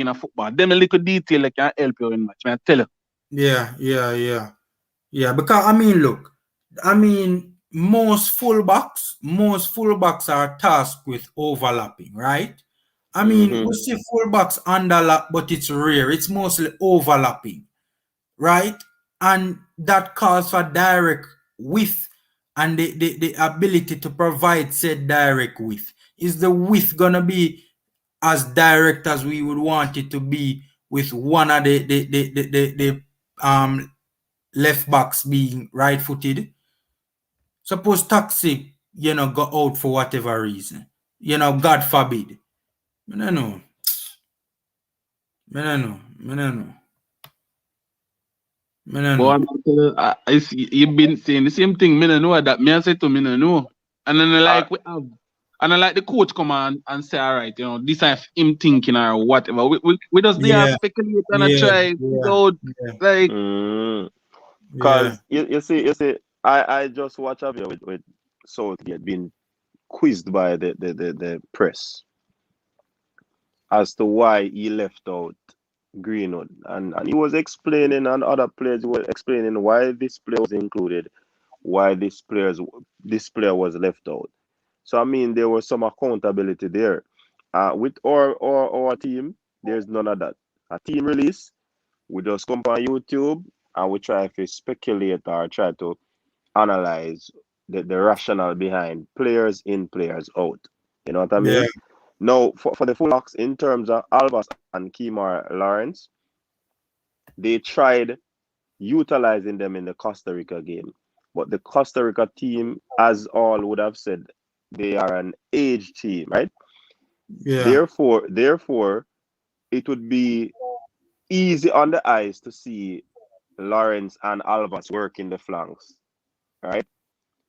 in a football. Them a little detail that can help you in match. May I tell you? Yeah, because I mean, look, I mean, most fullbacks are tasked with overlapping, right? I mean, we see fullbacks underlap, but it's rare. It's mostly overlapping, right? And that calls for direct width and the ability to provide said direct width. Is the width gonna be as direct as we would want it to be with one of the left backs being right footed? Suppose Taxi, go out for whatever reason. God forbid. I don't know. I don't know. I see you've been saying the same thing. Me no know that. Me I say to me no know. And then and I like the coach come on and say, all right, this is him thinking or whatever. We just there speculate and try without like. Because you see, I just watch a video with Southgate being quizzed by the press as to why he left out Greenwood, and he was explaining, and other players were explaining why this player was included, why this player was left out. So I mean, there was some accountability there. With our team, there's none of that. A team release, we just come on YouTube and we try to speculate or try to analyze the rationale behind players in, players out. You know what I mean? Now, for the fullbacks, in terms of Alvas and Kemar Lawrence, they tried utilizing them in the Costa Rica game. But the Costa Rica team, as all would have said, they are an age team, right? Therefore, it would be easy on the eyes to see Lawrence and Alvas working the flanks, right?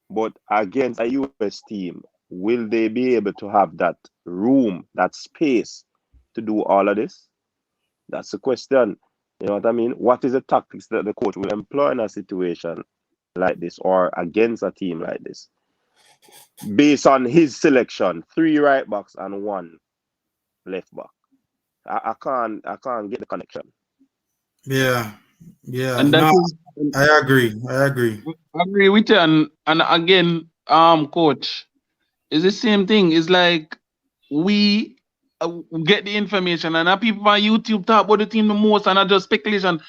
But against a US team, will they be able to have that room, that space to do all of this? That's the question. You know what I mean? What is the tactics that the coach will employ in a situation like this or against a team like this? Based on his selection, 3 right backs and 1 left back. I can't get the connection. Yeah. And that I agree. I agree with you. And again, coach, it's the same thing. It's like we get the information, and people on YouTube talk about the team the most, and not just speculation.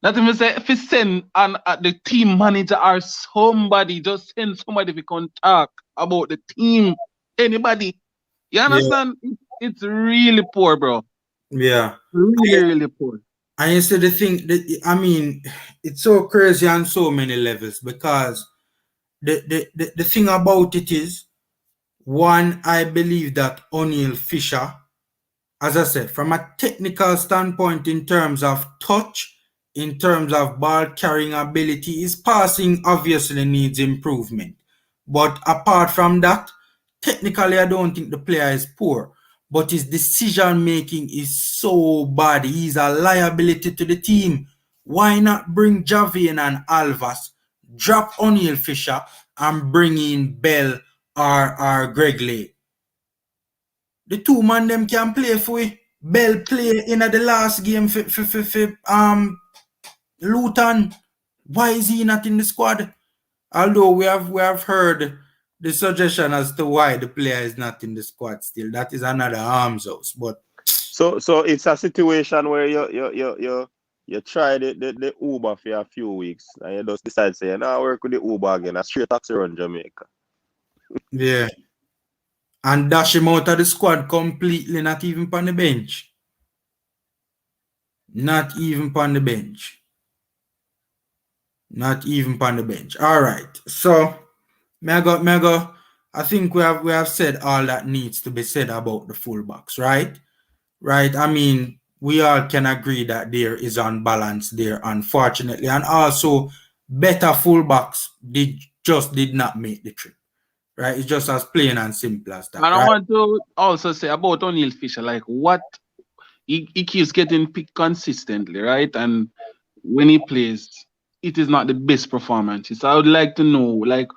Not even say if you send the team manager or somebody, just send somebody to come talk about the team. Anybody. You understand? It's really poor, bro. Yeah. Really poor. And you see the thing, I mean, it's so crazy on so many levels because the thing about it is, one, I believe that O'Neal Fisher, as I said, from a technical standpoint in terms of touch, in terms of ball carrying ability, his passing obviously needs improvement. But apart from that, technically I don't think the player is poor. But his decision making is so bad. He's a liability to the team. Why not bring Javian and Alvas, drop O'Neal Fisher, and bring in Bell or Gregley? The 2 man them can play for we. Bell play in the last game for Luton. Why is he not in the squad? Although we have heard the suggestion as to why the player is not in the squad still. That is another arms house. But so it's a situation where you try the Uber for a few weeks and you just decide say, I work with the Uber again. A straight taxi around Jamaica. Yeah. And dash him out of the squad completely, not even on the bench. Not even on the bench. Not even on the bench. All right. So, Mega, I think we have said all that needs to be said about the fullbacks, right? Right. I mean, we all can agree that there is unbalance there, unfortunately. And also, better fullbacks did not make the trip. Right? It's just as plain and simple as that. And I Right? want to also say about O'Neal Fisher, like what he keeps getting picked consistently, right? And when he plays, it is not the best performance. So I would like to know, like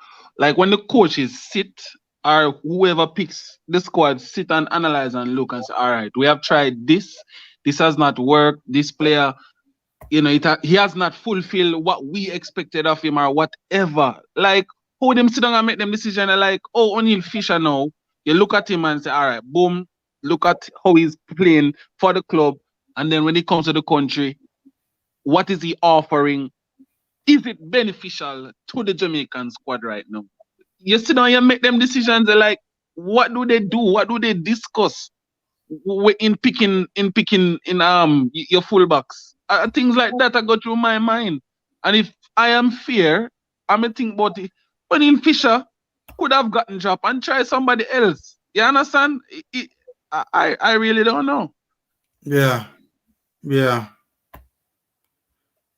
when the coaches sit or whoever picks the squad, sit and analyze and look and say, all right, we have tried this. This has not worked. This player, he has not fulfilled what we expected of him or whatever. Like, how them sit down and make them decision? They're like, oh, O'Neal Fisher now. You look at him and say, all right, boom, look at how he's playing for the club. And then when he comes to the country, what is he offering? Is it beneficial to the Jamaican squad right now? You sit down, you make them decisions. They're like, what do they do? What do they discuss in picking your fullbacks? Things like that go through my mind. And if I am fair, I'm gonna think about it. But in Fisher could have gotten dropped and try somebody else. You understand? I really don't know. Yeah. Yeah.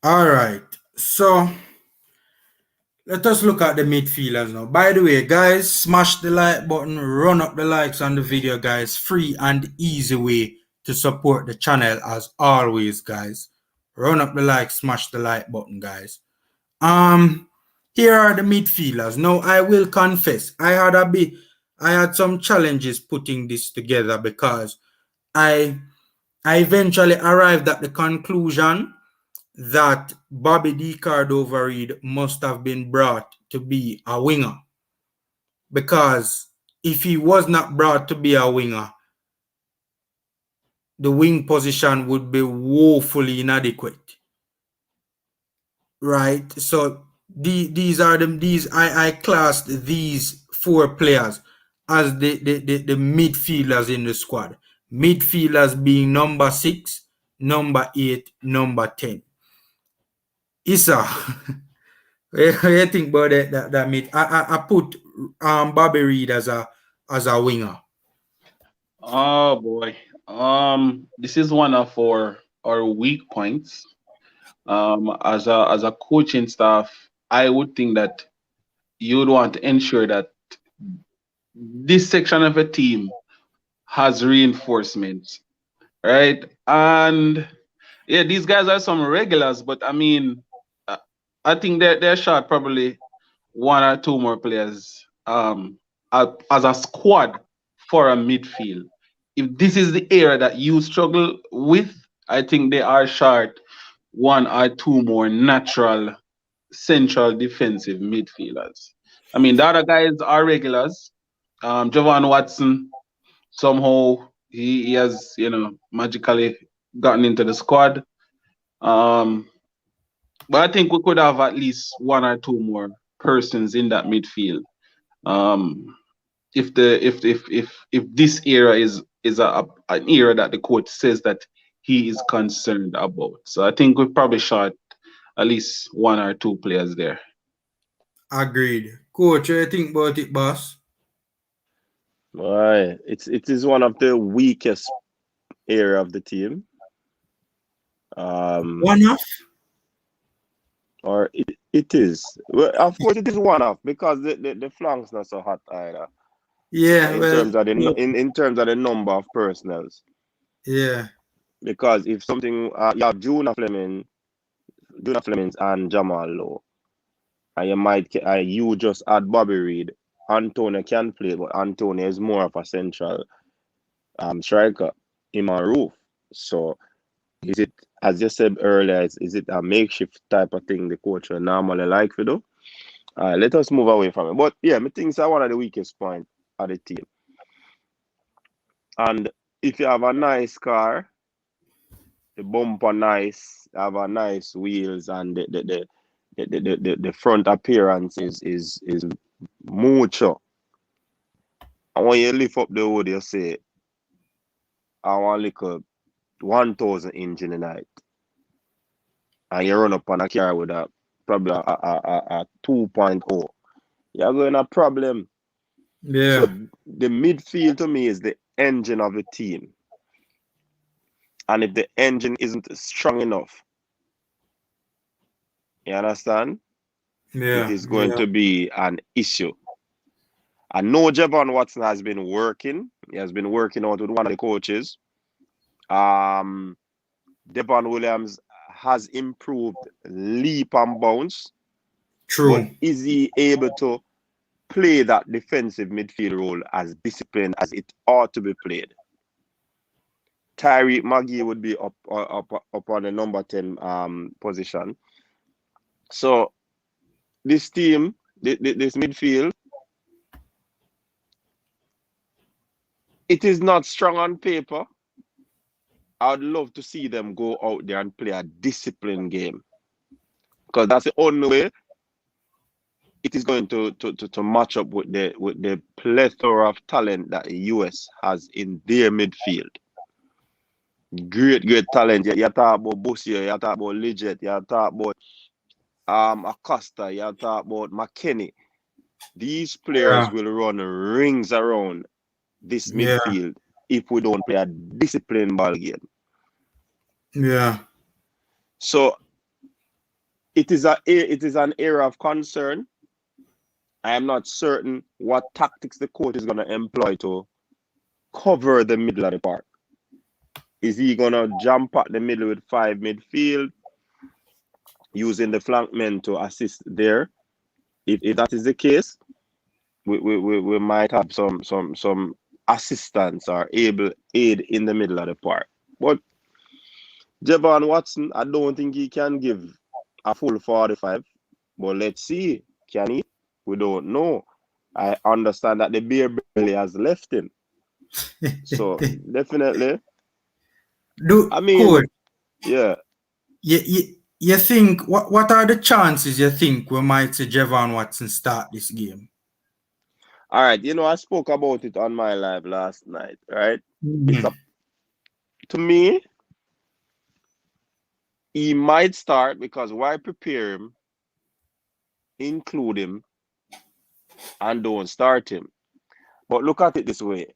All right. So let us look at the midfielders now. By the way, guys, smash the like button, run up the likes on the video, guys. Free and easy way to support the channel as always, guys. Run up the like, smash the like button, guys. Here are the midfielders. Now, I will confess, I had some challenges putting this together because I eventually arrived at the conclusion that Bobby D. Cordova-Reid must have been brought to be a winger. Because if he was not brought to be a winger, the wing position would be woefully inadequate. Right? So I classed these four players as the midfielders in the squad. Midfielders being number 6, number 8, number 10. Issa, what do you think about that mid? I put Bobby Reid as a winger. Oh boy. This is one of our weak points. As a coaching staff, I would think that you would want to ensure that this section of a team has reinforcements, right? And yeah, these guys are some regulars, but I mean, I think they're short probably one or two more players as a squad for a midfield. If this is the area that you struggle with, I think they are short one or two more natural central defensive midfielders. I mean, the other guys are regulars. Javon Watson, somehow he has, magically gotten into the squad. But I think we could have at least one or two more persons in that midfield. If this era is an era that the coach says that he is concerned about. So I think we probably shot at least one or two players there. Agreed. Coach, what do you think about it, boss? Right. It is one of the weakest area of the team. One off? Or it is. Well, of course, it is one off because the flank's not so hot either. Yeah. In terms of the number of personnels. Yeah. Because if something you have Juna Flemings and Jamal Lowe, and you just add Bobby Reid. Antonio can play, but Antonio is more of a central striker in my roof. So is it, as you said earlier, is it a makeshift type of thing the coach would normally like to do? Let us move away from it. But yeah, I think it's one of the weakest points of the team. And if you have a nice car, the bumper nice, have a nice wheels, and the front appearance is mucho. And when you lift up the hood, you say, I want like a 1,000 engine in it. And you run up on a car with probably a 2.0. You're going to have a problem. Yeah. So the midfield to me is the engine of the team. And if the engine isn't strong enough, you understand? It is going to be an issue. I know Javon Watson has been working. He has been working out with one of the coaches. Devon Williams has improved leap and bounce. True. But is he able to play that defensive midfield role as disciplined as it ought to be played? Tyreek Magee would be up on the number 10 position. So this team, this midfield, it is not strong on paper. I would love to see them go out there and play a disciplined game, because that's the only way it is going to match up with the plethora of talent that the US has in their midfield. Great talent. You talk about Bussier, you talk about Lidget, you talk about Acosta, you talk about McKennie. These players will run rings around this midfield if we don't play a disciplined ball game. Yeah. So it is an area of concern. I am not certain what tactics the coach is going to employ to cover the middle of the park. Is he going to jump at the middle with 5 midfield, using the flank men to assist there? If that is the case, we might have some assistance or aid in the middle of the park. But Javon Watson, I don't think he can give a full 45. But let's see, can he? We don't know. I understand that the beer belly has left him. So definitely. Coach, yeah. You think what are the chances you think we might see Javon Watson start this game? All right, I spoke about it on my live last night, right? To me, he might start, because why prepare him, include him, and don't start him? But look at it this way.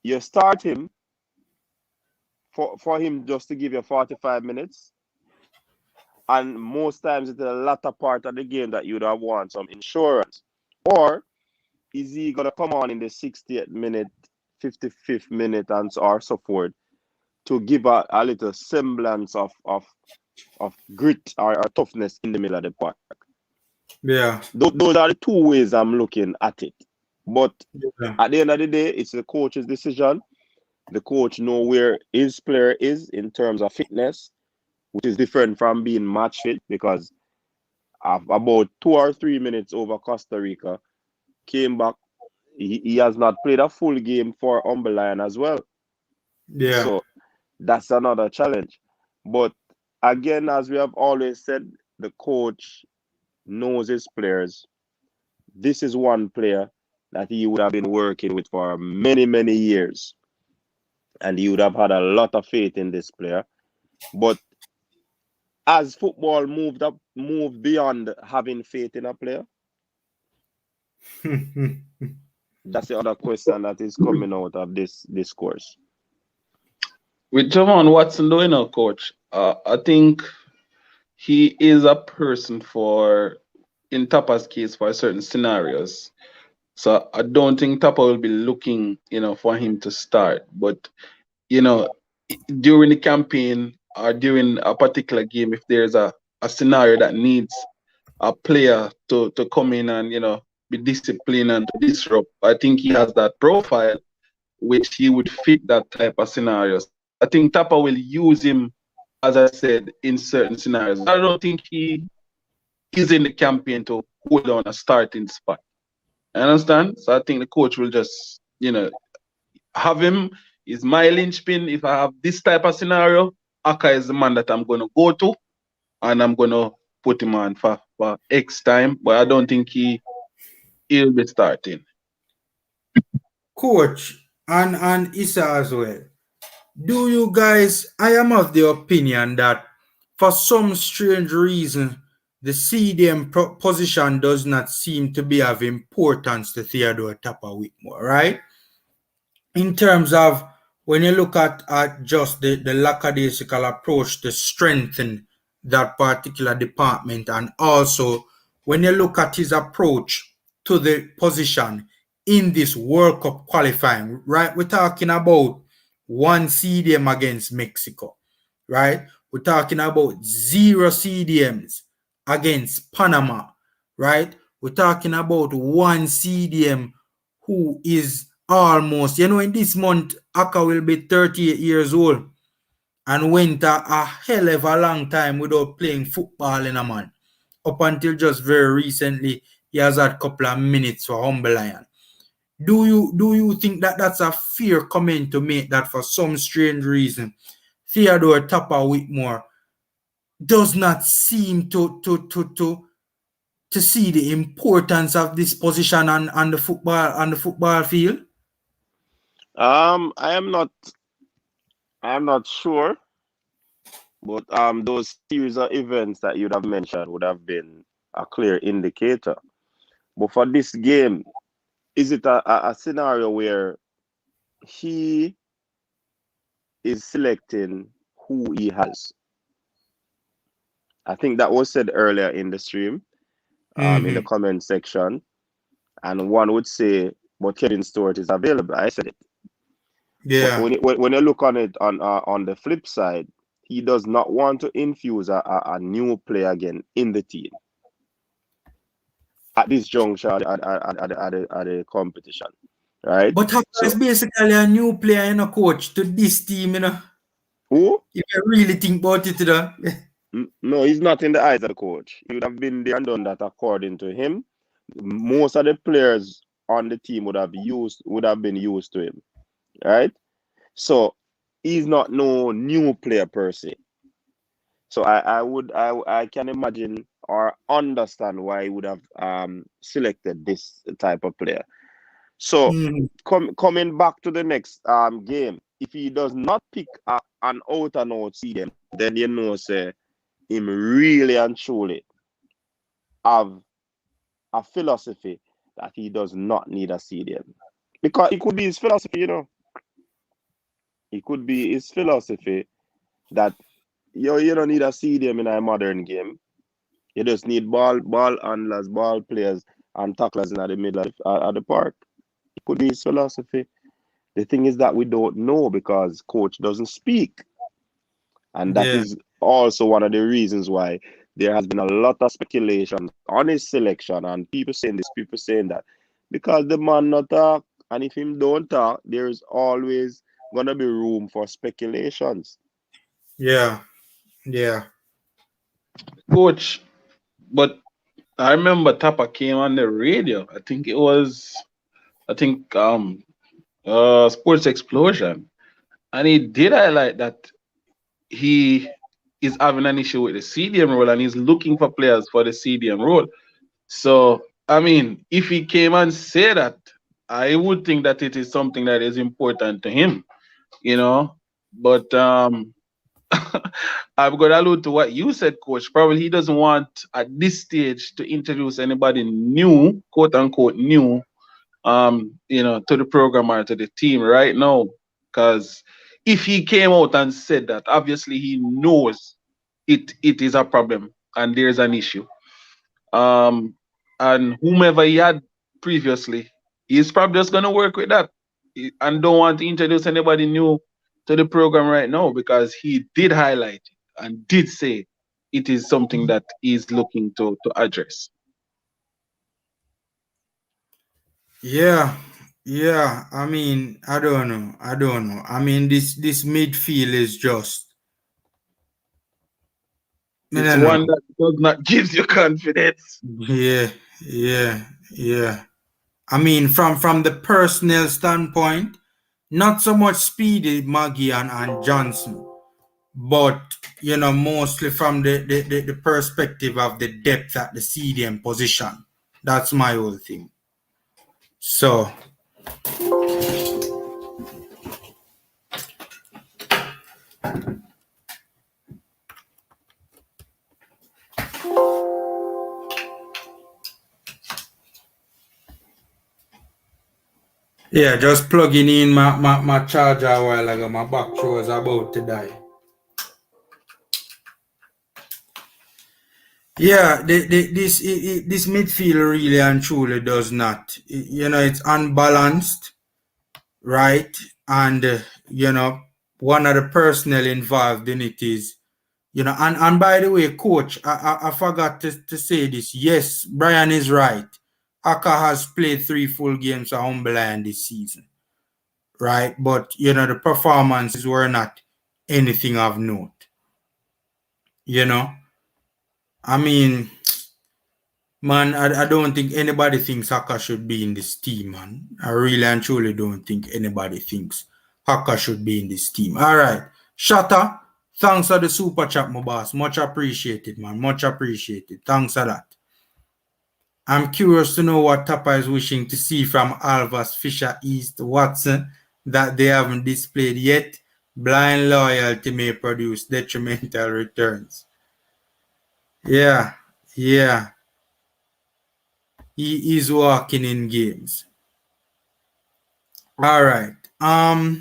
You start him for him just to give you 45 minutes. And most times it's the latter part of the game that you'd have want some insurance. Or is he going to come on in the 60th minute, 55th minute, and or so forth, to give a little semblance of grit or toughness in the middle of the park? Yeah. Those are the two ways I'm looking at it. But at the end of the day, it's the coach's decision. The coach knows where his player is in terms of fitness, which is different from being match fit, because about 2 or 3 minutes over Costa Rica, came back. He has not played a full game for UNBALANCED as well. Yeah. So that's another challenge. But again, as we have always said, the coach knows his players. This is one player that he would have been working with for many, many years. And he would have had a lot of faith in this player. But as football moved beyond having faith in a player, that's the other question that is coming out of this discourse. With Javon Watson doing our coach, I think he is a person in Tapa's case, for certain scenarios. So I don't think Tapa will be looking, for him to start. But, during the campaign or during a particular game, if there's a scenario that needs a player to come in and, be disciplined and to disrupt, I think he has that profile which he would fit that type of scenarios. I think Tapa will use him, as I said, in certain scenarios. I don't think he is in the campaign to hold on a starting spot. I understand? So I think the coach will just, have him. Is my linchpin. If I have this type of scenario, Aka is the man that I'm going to go to, and I'm going to put him on for X time. But I don't think he'll be starting. Coach and Issa as well. Do you guys? I am of the opinion that for some strange reason, the CDM position does not seem to be of importance to Theodore Tapa Whitmore, right? In terms of when you look at just the lackadaisical approach to strengthen that particular department, and also when you look at his approach to the position in this World Cup qualifying, right? We're talking about one CDM against Mexico, right? We're talking about 0 CDMs against Panama, right? We're talking about one CDM who is almost, in this month, Aka will be 38 years old and went a hell of a long time without playing football in a man. Up until just very recently, he has had a couple of minutes for Humble Lion. Do you think that that's a fair comment to make, that for some strange reason, Theodore Tapper Whitmore does not seem to see the importance of this position on the football field? I'm not sure, but those series of events that you'd have mentioned would have been a clear indicator. But for this game, is it a scenario where he is selecting who he has? I think that was said earlier in the stream, in the comment section, and one would say, "But Kevin Stewart is available." I said it. Yeah. But when you look on it on the flip side, he does not want to infuse a new player again in the team at this juncture at the competition, right? But Haka is basically a new player, coach, to this team, Who? If you really think about it, No, he's not in the eyes of the coach. He would have been there and done that according to him. Most of the players on the team would have been used to him, right? So he's not no new player per se. So I can imagine or understand why he would have selected this type of player. So coming back to the next game, if he does not pick an out and out CDM, then say him really and truly have a philosophy that he does not need a CDM. Because it could be his philosophy, It could be his philosophy that you don't need a CDM in a modern game. You just need ball handlers, ball players, and tacklers in the middle of the park. It could be his philosophy. The thing is that we don't know because coach doesn't speak. And that is also one of the reasons why there has been a lot of speculation on his selection, and people saying this, people saying that. Because the man not talk, and if him don't talk, there's always gonna be room for speculations. Yeah. Coach, but I remember Tapper came on the radio. I think Sports Explosion. And he did highlight that he is having an issue with the CDM role and he's looking for players for the CDM role. So, I mean, if he came and said that, I would think that it is something that is important to him, But I'm going to allude to what you said, Coach. Probably he doesn't want at this stage to introduce anybody new, quote unquote new, to the program or to the team right now. Because if he came out and said that, obviously he knows it is a problem and there's an issue. And whomever he had previously, he's probably just going to work with that and don't want to introduce anybody new to the program right now because he did highlight it and did say it is something that he's looking to address. Yeah. I mean, I don't know. I mean, this midfield is just. It's one that does not give you confidence. Yeah. I mean, from the personnel standpoint, not so much Speedy, Maggie, and Johnson, but mostly from the perspective of the depth at the CDM position. That's my whole thing. So. Yeah, just plugging in my charger a while ago. My battery was about to die. Yeah, this midfield really and truly does not. You know, it's unbalanced, right? And you know, one of the personnel involved in it is, you know, and by the way, coach, I forgot to say this. Yes, Brian is right. Aka has played 3 full games for UNBALANCED this season, right? But you know, the performances were not anything of note. You know, I mean, man, I don't think anybody thinks Haka should be in this team, man. I really and truly don't think anybody thinks Haka should be in this team. All right. Shatta, thanks for the super chat, my boss. Much appreciated, man. Much appreciated. Thanks for that. I'm curious to know what Tapa is wishing to see from Alvas, Fisher, East, Watson that they haven't displayed yet. Blind loyalty may produce detrimental returns. Yeah, yeah. He is walking in games. All right. All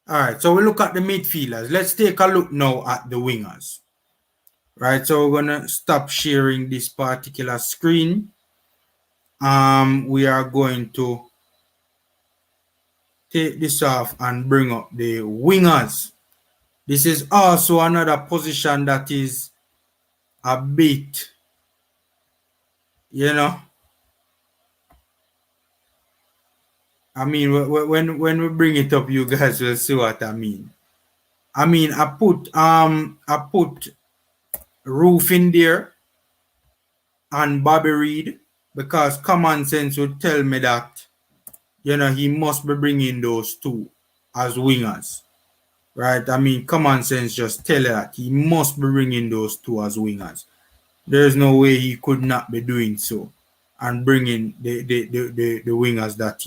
right. So we look at the midfielders. Let's take a look now at the wingers. Right. So we're gonna stop sharing this particular screen. We are going to take this off and bring up the wingers. This is also another position that is a bit, you know. I mean, when we bring it up, you guys will see what I mean. I mean, I put Roof in there and Bobby Reed because common sense would tell me that, you know, he must be bringing those two as wingers, right? I mean, common sense just tell that he must be bringing those two as wingers. There's no way he could not be doing so and bringing the wingers that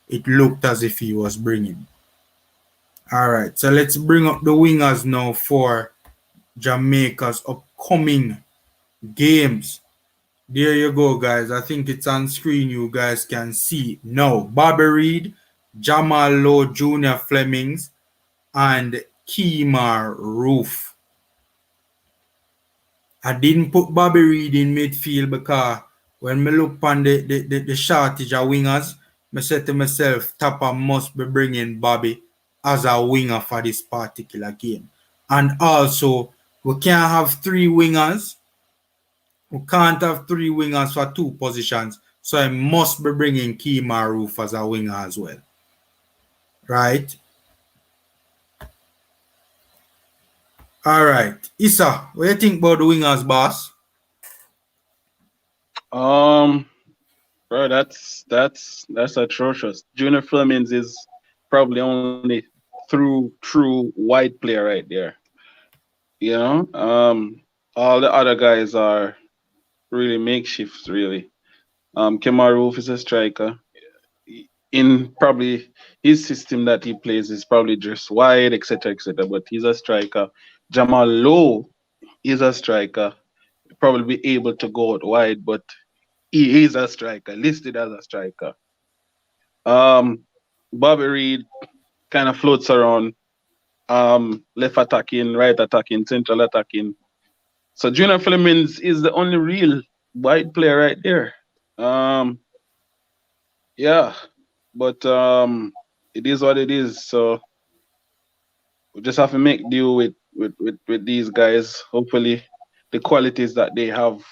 it looked as if he was bringing. All right, so let's bring up the wingers now for Jamaica's upcoming games. There you go, guys. I think it's on screen. You guys can see now. Bobby Reed, Jamal Lowe, Junior Flemings, and Kemar Roof. I didn't put Bobby Reed in midfield because when me look on the shortage of wingers, I said to myself, Tapa must be bringing Bobby as a winger for this particular game. And also, we can't have 3 wingers. We can't have 3 wingers for 2 positions. So I must be bringing Kemar Roof as a winger as well. Right? All right. Issa, what do you think about the wingers, boss? Bro, that's atrocious. Junior Flemings is probably only true white player right there. You know, all the other guys are really makeshifts, really. Kemar Roof is a striker. In probably his system that he plays is probably just wide, etc., etc. But he's a striker. Jamal Lowe is a striker. Probably be able to go out wide, but he is a striker, listed as a striker. Bobby Reed kind of floats around, left attacking, right attacking, central attacking. So Junior Flemings is the only real white player right there. Yeah, but it is what it is. So we just have to make deal with these guys. Hopefully, the qualities that they have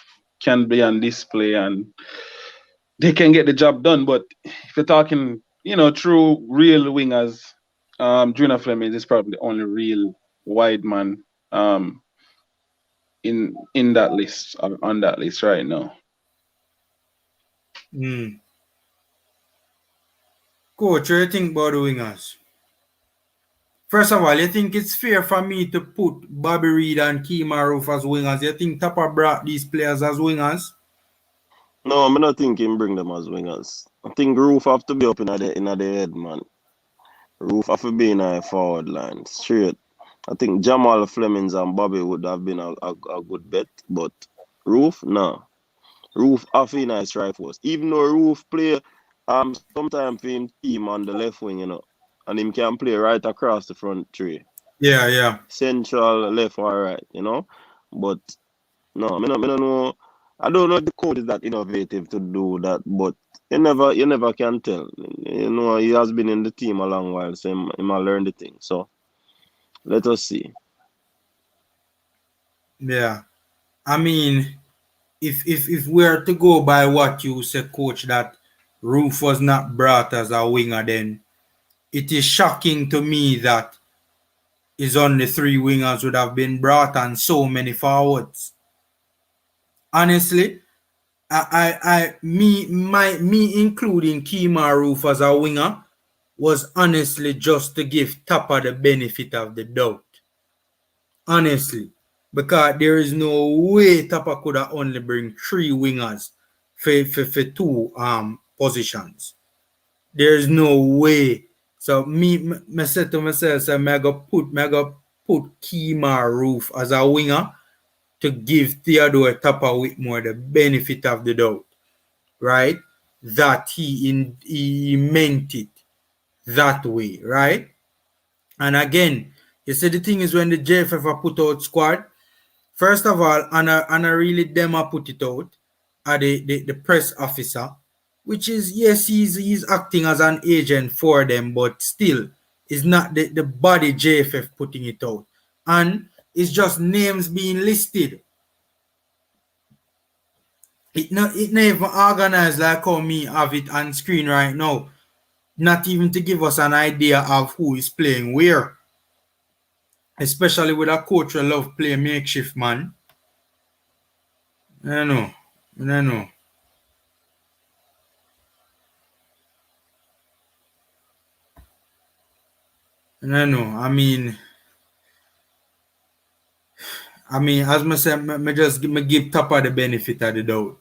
can be on display and they can get the job done. But if you're talking, you know, true real wingers, Junior Fleming is probably the only real wide man in that list, on that list right now. Coach, what do you think about the wingers? First of all, you think it's fair for me to put Bobby Reed and Kemar Roof as wingers? You think Tapa brought these players as wingers? No, I'm not thinking bring them as wingers. I think Roof have to be up in the head, man. Roof have to be in a forward line, straight. I think Jamal Flemings and Bobby would have been a good bet, but Roof, no. Roof have in a strike force. Even though Roof play Sometimes for him team on the left wing, and him can play right across the front three. Yeah. Central, left or right. But no, I don't know. I don't know if the coach is that innovative to do that, but you never can tell. He has been in the team a long while, so he might learn the thing. So let us see. Yeah. I mean, if we're to go by what you said, coach, that Roof was not brought as a winger, then it is shocking to me that is only 3 wingers would have been brought and so many forwards. Honestly, me including Kemar Roof as a winger was honestly just to give Tapper the benefit of the doubt. Honestly, because there is no way Tapper could have only bring 3 wingers for 2 positions. There's no way. So me said to myself, so me go put Kemar Roof as a winger to give Theodore Tapper Whitmore the benefit of the doubt, right? That he meant it that way, right? And again, you see the thing is when the JFF are put out squad, first of all, and I really them are put it out are the press officer, which is yes, he's acting as an agent for them, but still it's not the body JFF putting it out. And it's just names being listed. It not even organized like how me have it on screen right now. Not even to give us an idea of who is playing where. Especially with a coach who love play makeshift, man. I don't know. I don't know. I don't know. As I said, me just give Tapper the benefit of the doubt.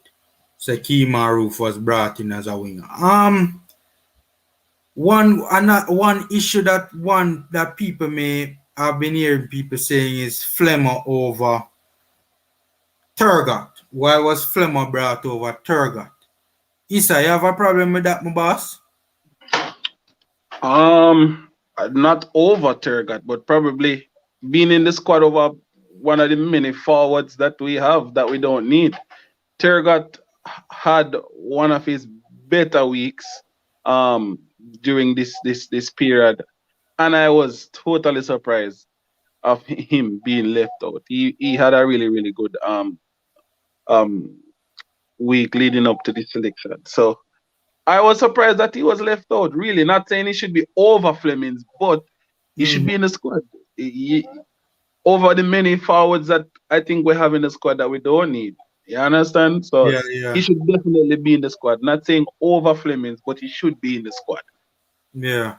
So Kemar Roof was brought in as a winger. One issue that people may have been hearing people saying is Flemmer over Turgot. Why was Flemmer brought over Turgot? Issa, you have a problem with that, my boss? Not over Turgot, but probably being in the squad over one of the many forwards that we have that we don't need. Turgot had one of his better weeks during this period, and I was totally surprised of him being left out. He had a really good um week leading up to this selection. So I was surprised that he was left out. Really, not saying he should be over Flemings, but he should be in the squad. Over the many forwards that I think we have in the squad that we don't need. You understand? So Yeah. he should definitely be in the squad. Not saying over Flemings, but he should be in the squad. Yeah.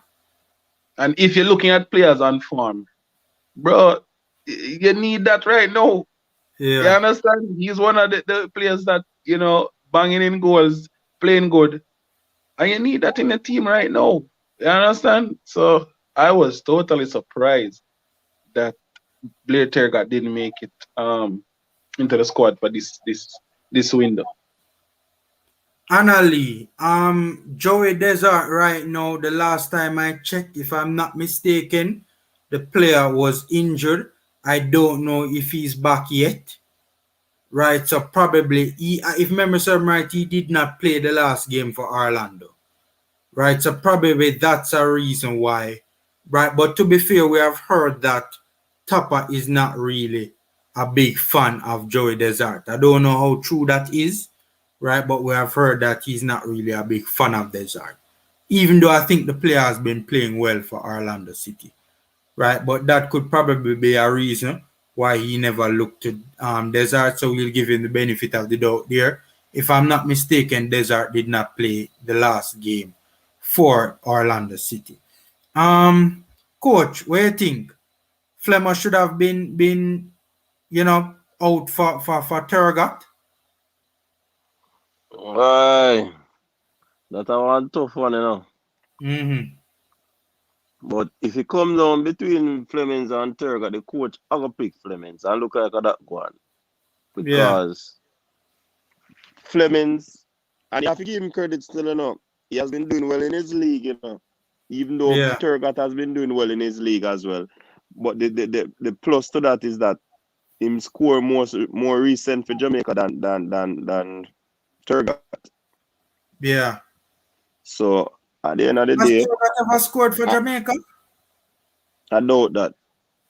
And if you're looking at players on form, bro, you need that right now. You Yeah. understand? He's one of the players that, banging in goals, playing good. And you need that in the team right now. You understand? So I was totally surprised that Blair Tergat didn't make it into the squad for this window. Annalie, Joey Desert right now, the last time I checked, if I'm not mistaken, the player was injured. I don't know if he's back yet. Right, so probably if memory serves right, he did not play the last game for Orlando. Right, so probably that's a reason why. Right, but to be fair, we have heard that Tapper is not really a big fan of Joey Desert. I don't know how true that is, right? But we have heard that he's not really a big fan of Desert. Even though I think the player has been playing well for Orlando City, right? But that could probably be a reason why he never looked to Desert. So we'll give him the benefit of the doubt there. If I'm not mistaken, Desert did not play the last game for Orlando City. Coach, what do you think? Flemmer should have been out for Turgot. Aye, that a one tough one. Mm-hmm. But if it come down between Flemings and Turgot, the coach have to pick Flemings and look like that one. Yeah. Because Flemings, and you have to give him credit still, he has been doing well in his league, you know. Even though Turgot has been doing well in his league as well. But the plus to that is that him score more recent for Jamaica than Turgot. Yeah. So at the end of the Has day, Turgot ever scored for Jamaica? I doubt that.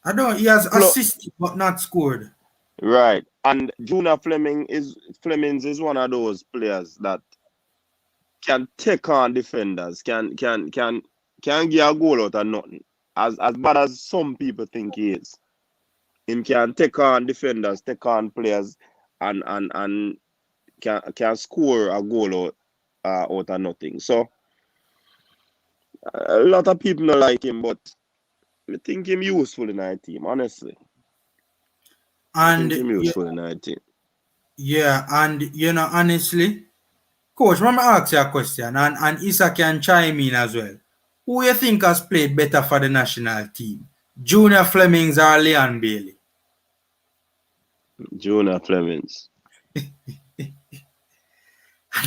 I don't. He has assisted but not scored. Right. And Junior Flemings is one of those players that can take on defenders, can get a goal out of nothing. As bad as some people think he is. Him can take on defenders, take on players, and can score a goal out of nothing. So a lot of people don't like him, but I think him useful in our team, honestly. And I think him useful in our team. Yeah, and you know, honestly, coach, let me ask you a question, and Issa can chime in as well. Who you think has played better for the national team? Junior Flemings or Leon Bailey? Junior Flemings.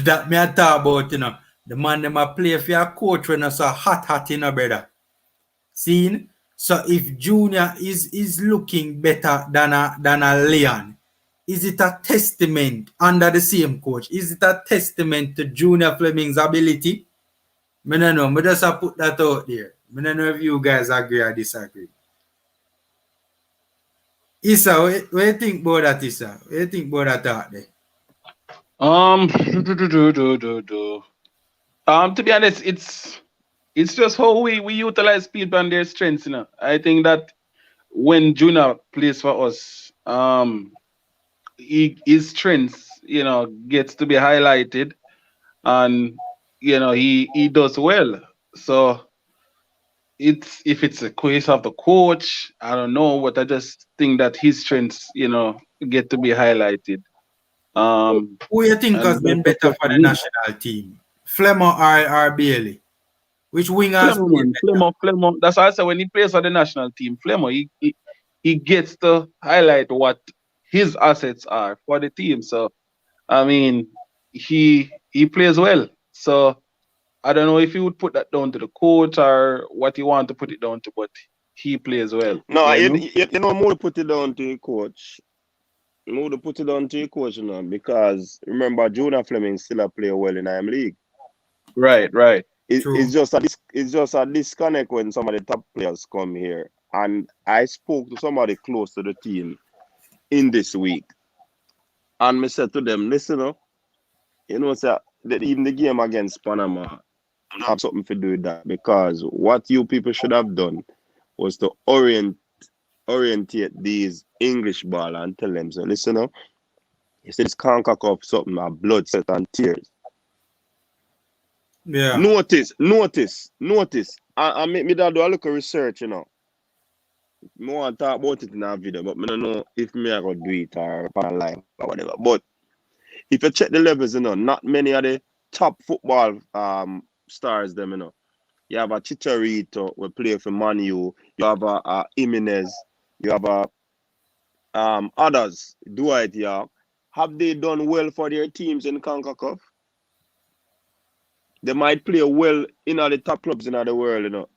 That me I talk about, you know, the man them a play for your coach when I saw hot, you know, brother. See? So if Junior is looking better than a Leon, is it a testament under the same coach? Is it a testament to Junior Fleming's ability? I don't know. I just put that out there. I don't know if you guys agree or disagree. Issa, what do you think about that, Issa? What do you think about that out there? To be honest, it's just how we utilize people and their strengths, you know. I think that when Junior plays for us, his strengths, you know, gets to be highlighted, and you know he does well. So if it's a case of the coach, I don't know, but I just think that his strengths, you know, get to be highlighted. Who you think has been better for the national team? Flemmer or Bailey? Which winger has played better? Flemmer. That's why I said when he plays for the national team, Flemmer, he gets to highlight what his assets are for the team. So I mean, he plays well. So I don't know if you would put that down to the coach or what you want to put it down to, but he plays well. No, you know, more to put it down to your coach. More to put it down to your coach, you know, because remember, Junior Fleming still a player well in IM League. Right. It's just a disconnect when some of the top players come here. And I spoke to somebody close to the team in this week. And I said to them, listen, you know, sir, even the game against Panama, I have something to do with that, because what you people should have done was to orientate these English ball and tell them, so listen, you see this CONCACAF something, a blood, sweat and tears. Yeah. Notice. I make me that do a little research, you know. I want to talk about it in a video, but I don't know if me I could do it or on live or whatever. But if you check the levels, you know, not many of the top football stars, them, you know. You have a Chicharito, we play for Man U. You have a Jimenez. You have others, Dwight York. Have they done well for their teams in CONCACAF? They might play well in the top clubs in the world, you know,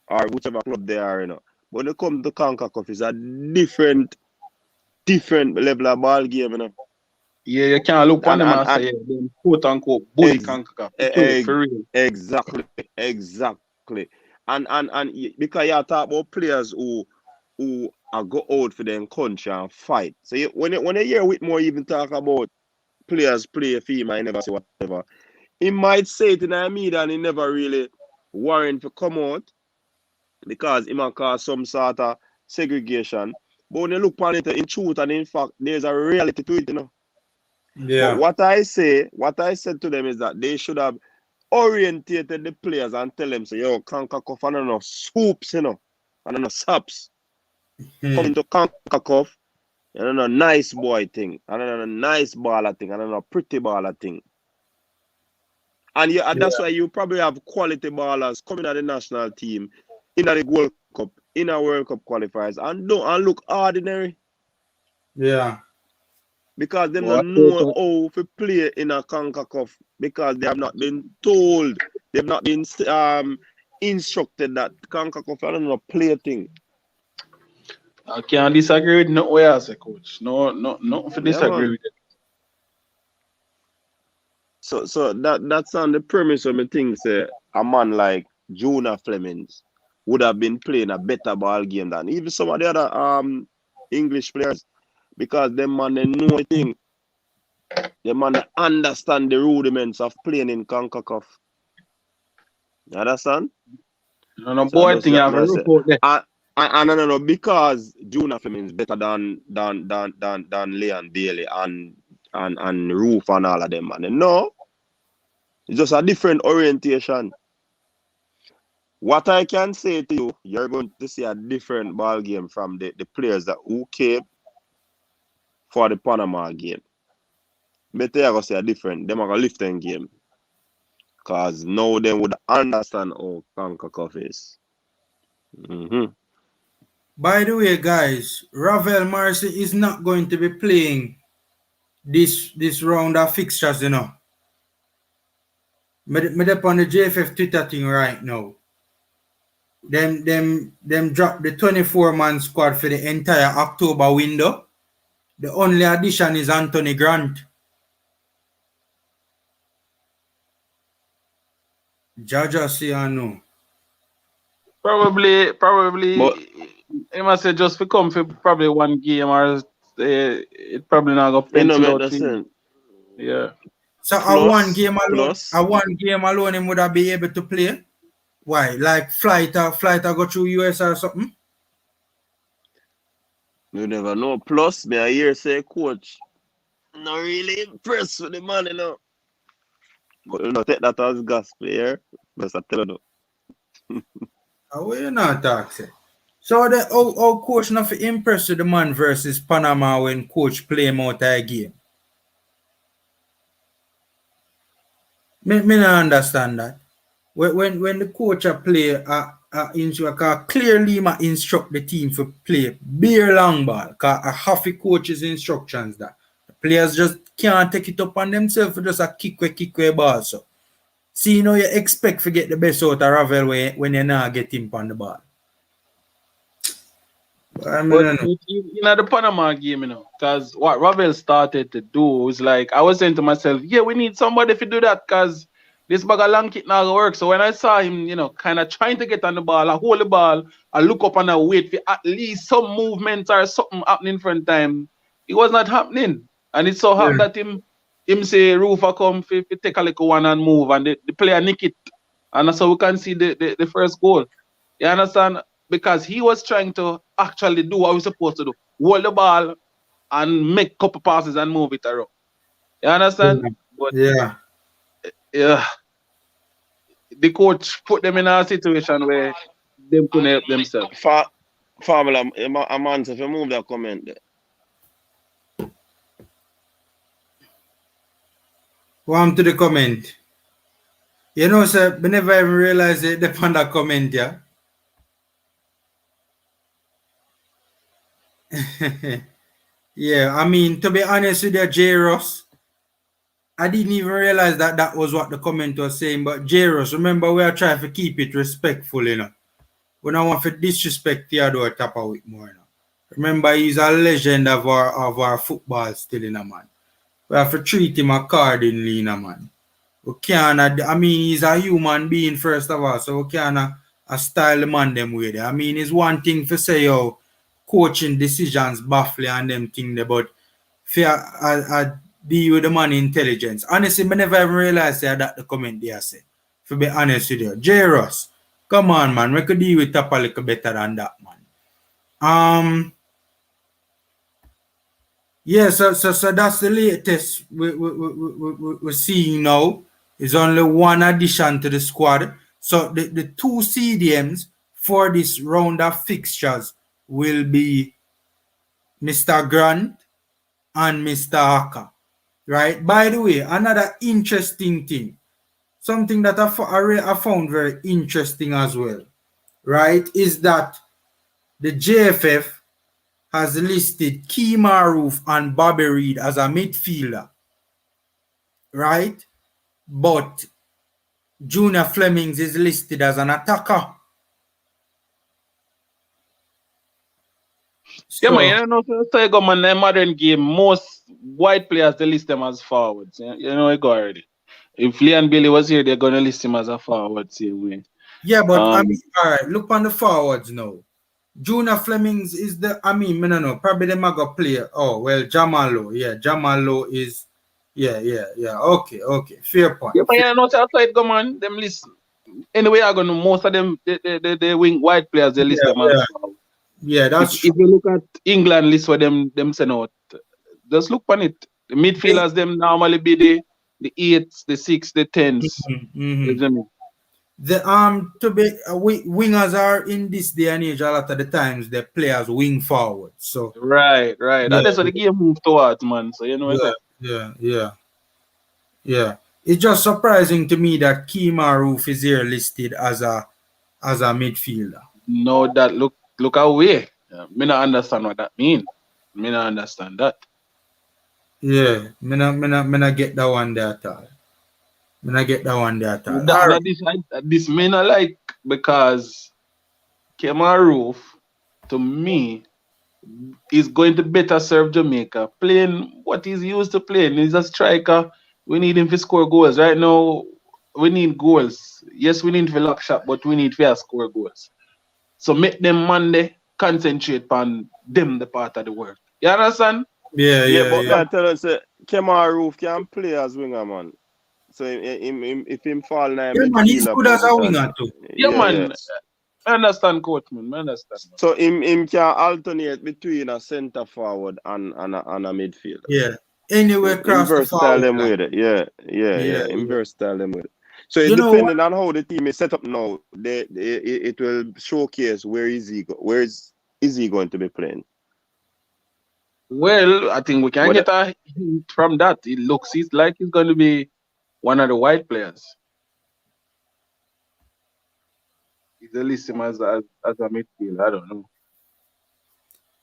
or whichever club they are, you know. But when it comes to CONCACAF, it's a different level of ball game, you know. Yeah, you can't look on them and say, quote unquote, bully CONCACAF. For real. Exactly. And because you talk about players who are go out for their country and fight. So when you hear Whitmore even talk about players play for him, I never say whatever. He might say it in the media and he never really warrant to come out because he might cause some sort of segregation. But when you look on it in truth and in fact, there's a reality to it, you know. Yeah. But what I said to them is that they should have orientated the players and tell them, so yo, CONCACAF and enough soups, you know, and enough saps. Come to CONCACAF, and a nice boy thing, and a nice baller thing, and a pretty baller thing. And that's why you probably have quality ballers coming at the national team, in the World Cup, in our World Cup qualifiers, and look ordinary. Yeah. Because they don't know how to play in a CONCACAF, because they have not been told They've not been instructed that Kankakoff I don't know play thing. I can't disagree with no way as a coach. No, nothing for disagree man. with it. So that's on the premise of me think say a man like Jonah Flemings would have been playing a better ball game than even some of the other English players, because them man they know a thing. Them man they understand the rudiments of playing in CONCACAF. You understand? No boy thing you have a roof out there. No, because Jonah Flemings better than Leon Bailey and Roof and all of them, man. No. It's just a different orientation. What I can say to you, you're going to see a different ball game from the players that who came for the Panama game. But they are going to see a different. Them are going to lift them game. Because now they would understand how CONCACAF is. By the way, guys, Ravel Morrissey is not going to be playing this round of fixtures, you know. I'm on the JFF Twitter thing right now. Them drop the 24-man squad for the entire October window. The only addition is Anthony Grant. Jaja see I know. Probably he must say just for come for probably one game, or it probably not gonna pencil out. Yeah. So a one game alone him would have be able to play? Why? Like flight go through U.S.A. or something? You never know. Plus, me I hear say coach not really impressed with the man, you know. But you know, take that as gospel here. But I tell you. How you not talk say? So the how coach not impressed with the man versus Panama when coach play him out a game? Me not understand that. When the coach play clearly instruct the team for play bare long ball, because a half the coach's instructions that the players just can't take it up on themselves for just a kick away ball. So see, you know, you expect to get the best out of Ravel when you not get him on the ball. But in the Panama game, you know, because what Ravel started to do was like, I was saying to myself, yeah, we need somebody to do that, because this bag of long kick not gonna work. So when I saw him, you know, kind of trying to get on the ball, I hold the ball, I look up and I wait for at least some movement or something happening for time. It was not happening. And it so happened that him say Rufa come to take a little one and move, and the player nick it. And that's how we can see the first goal. You understand? Because he was trying to actually do what we're supposed to do. Hold the ball and make a couple passes and move it around. You understand? But yeah. The coach put them in a situation where they couldn't help themselves. Formula, I'm answer if you move that comment there. Welcome to the comment. You know, sir, I never even realized it upon that comment, yeah. Yeah, I mean, to be honest with you, J. Ross, I didn't even realize that was what the comment was saying. But J. Ross, remember, we are trying to keep it respectful, you know. We don't want to disrespect Theodore Tapawit more, you know. Remember, he's a legend of our football still, in a man. We have to treat him accordingly, in a man. We can't, I mean, he's a human being, first of all, so we can't style the man them way there. I mean, it's one thing to say, yo, coaching decisions baffling and them thing there, but I deal with the man intelligence. Honestly, I never even realized that the comment there said. To be honest with you. J. Ross, come on, man. We could deal with Tapa a little better than that, man. Yeah, so that's the latest we're seeing now. Is only one addition to the squad. So the two CDMs for this round of fixtures will be Mr. Grant and Mr. Haka. Right? By the way, another interesting thing, something that I found very interesting as well, right, is that the JFF has listed Key Maroof and Bobby Reed as a midfielder, right? But Junior Flemings is listed as an attacker. Yeah, So, man, you know, so you go, man, the modern game, most white players, they list them as forwards. You know, it go already. If Leon Bailey was here, they're going to list him as a forward, same way. yeah, but I mean, all right, look on the forwards now. Junior Flemings is the, I mean, I don't know, probably the maga player. Oh, well, Jamalo. Yeah, Jamalo is, yeah. Okay. Fair point. Yeah, but you know, so outside go, man, them list. Anyway, I'm going to, most of them, they wing white players, they list them as forward. Yeah, that's If you look at England list for them send out, just look on it. The midfielders, them normally be the 8s, the 6s, the 10s. The to be wingers are in this day and age a lot of the times the players wing forward. So right. Yeah. That's what the game move towards, man. So you know Yeah. It's just surprising to me that Kemar Roof is here listed as a midfielder. No, that look away. Me not understand what that mean. Me not understand that. Yeah, me not get that one there at all. This me not like because Kemar Roof, to me, is going to better serve Jamaica. Playing what he's used to playing. He's a striker. We need him to score goals. Right now, we need goals. Yes, we need to lock shot, but we need to score goals. So make them Monday concentrate on them the part of the work. You understand? Yeah. But I tell us, Kemar Roof can play as winger, man. So if him fall now, man, he's good as a winger too. Yeah, man. I understand, coach, man. I understand. Man. So him can alternate between a centre forward and a midfielder. Yeah. Anyway, cross the forward them with it. Yeah. Versatile them with it. So depending on how the team is set up now, it will showcase where is he going to be playing. Well, I think we can get a hint from that. It looks like he's going to be one of the white players. He's a list him as a midfielder. I don't know.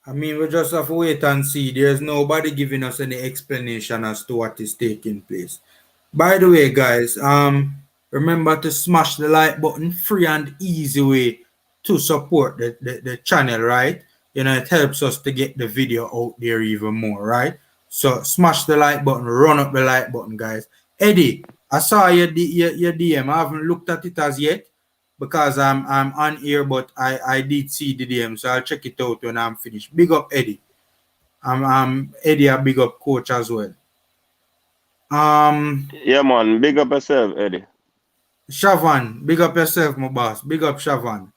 I mean, we just have to wait and see. There's nobody giving us any explanation as to what is taking place. By the way, guys, remember to smash the like button. Free and easy way to support the channel, right? You know, it helps us to get the video out there even more, right? So smash the like button, run up the like button, guys. Eddie, I saw your DM. I haven't looked at it as yet because I'm on here, but I did see the DM, so I'll check it out when I'm finished. Big up Eddie. I'm Eddie, a big up coach as well. Yeah, man, big up yourself, Eddie. Shavan, big up yourself, my boss. Big up Shavan.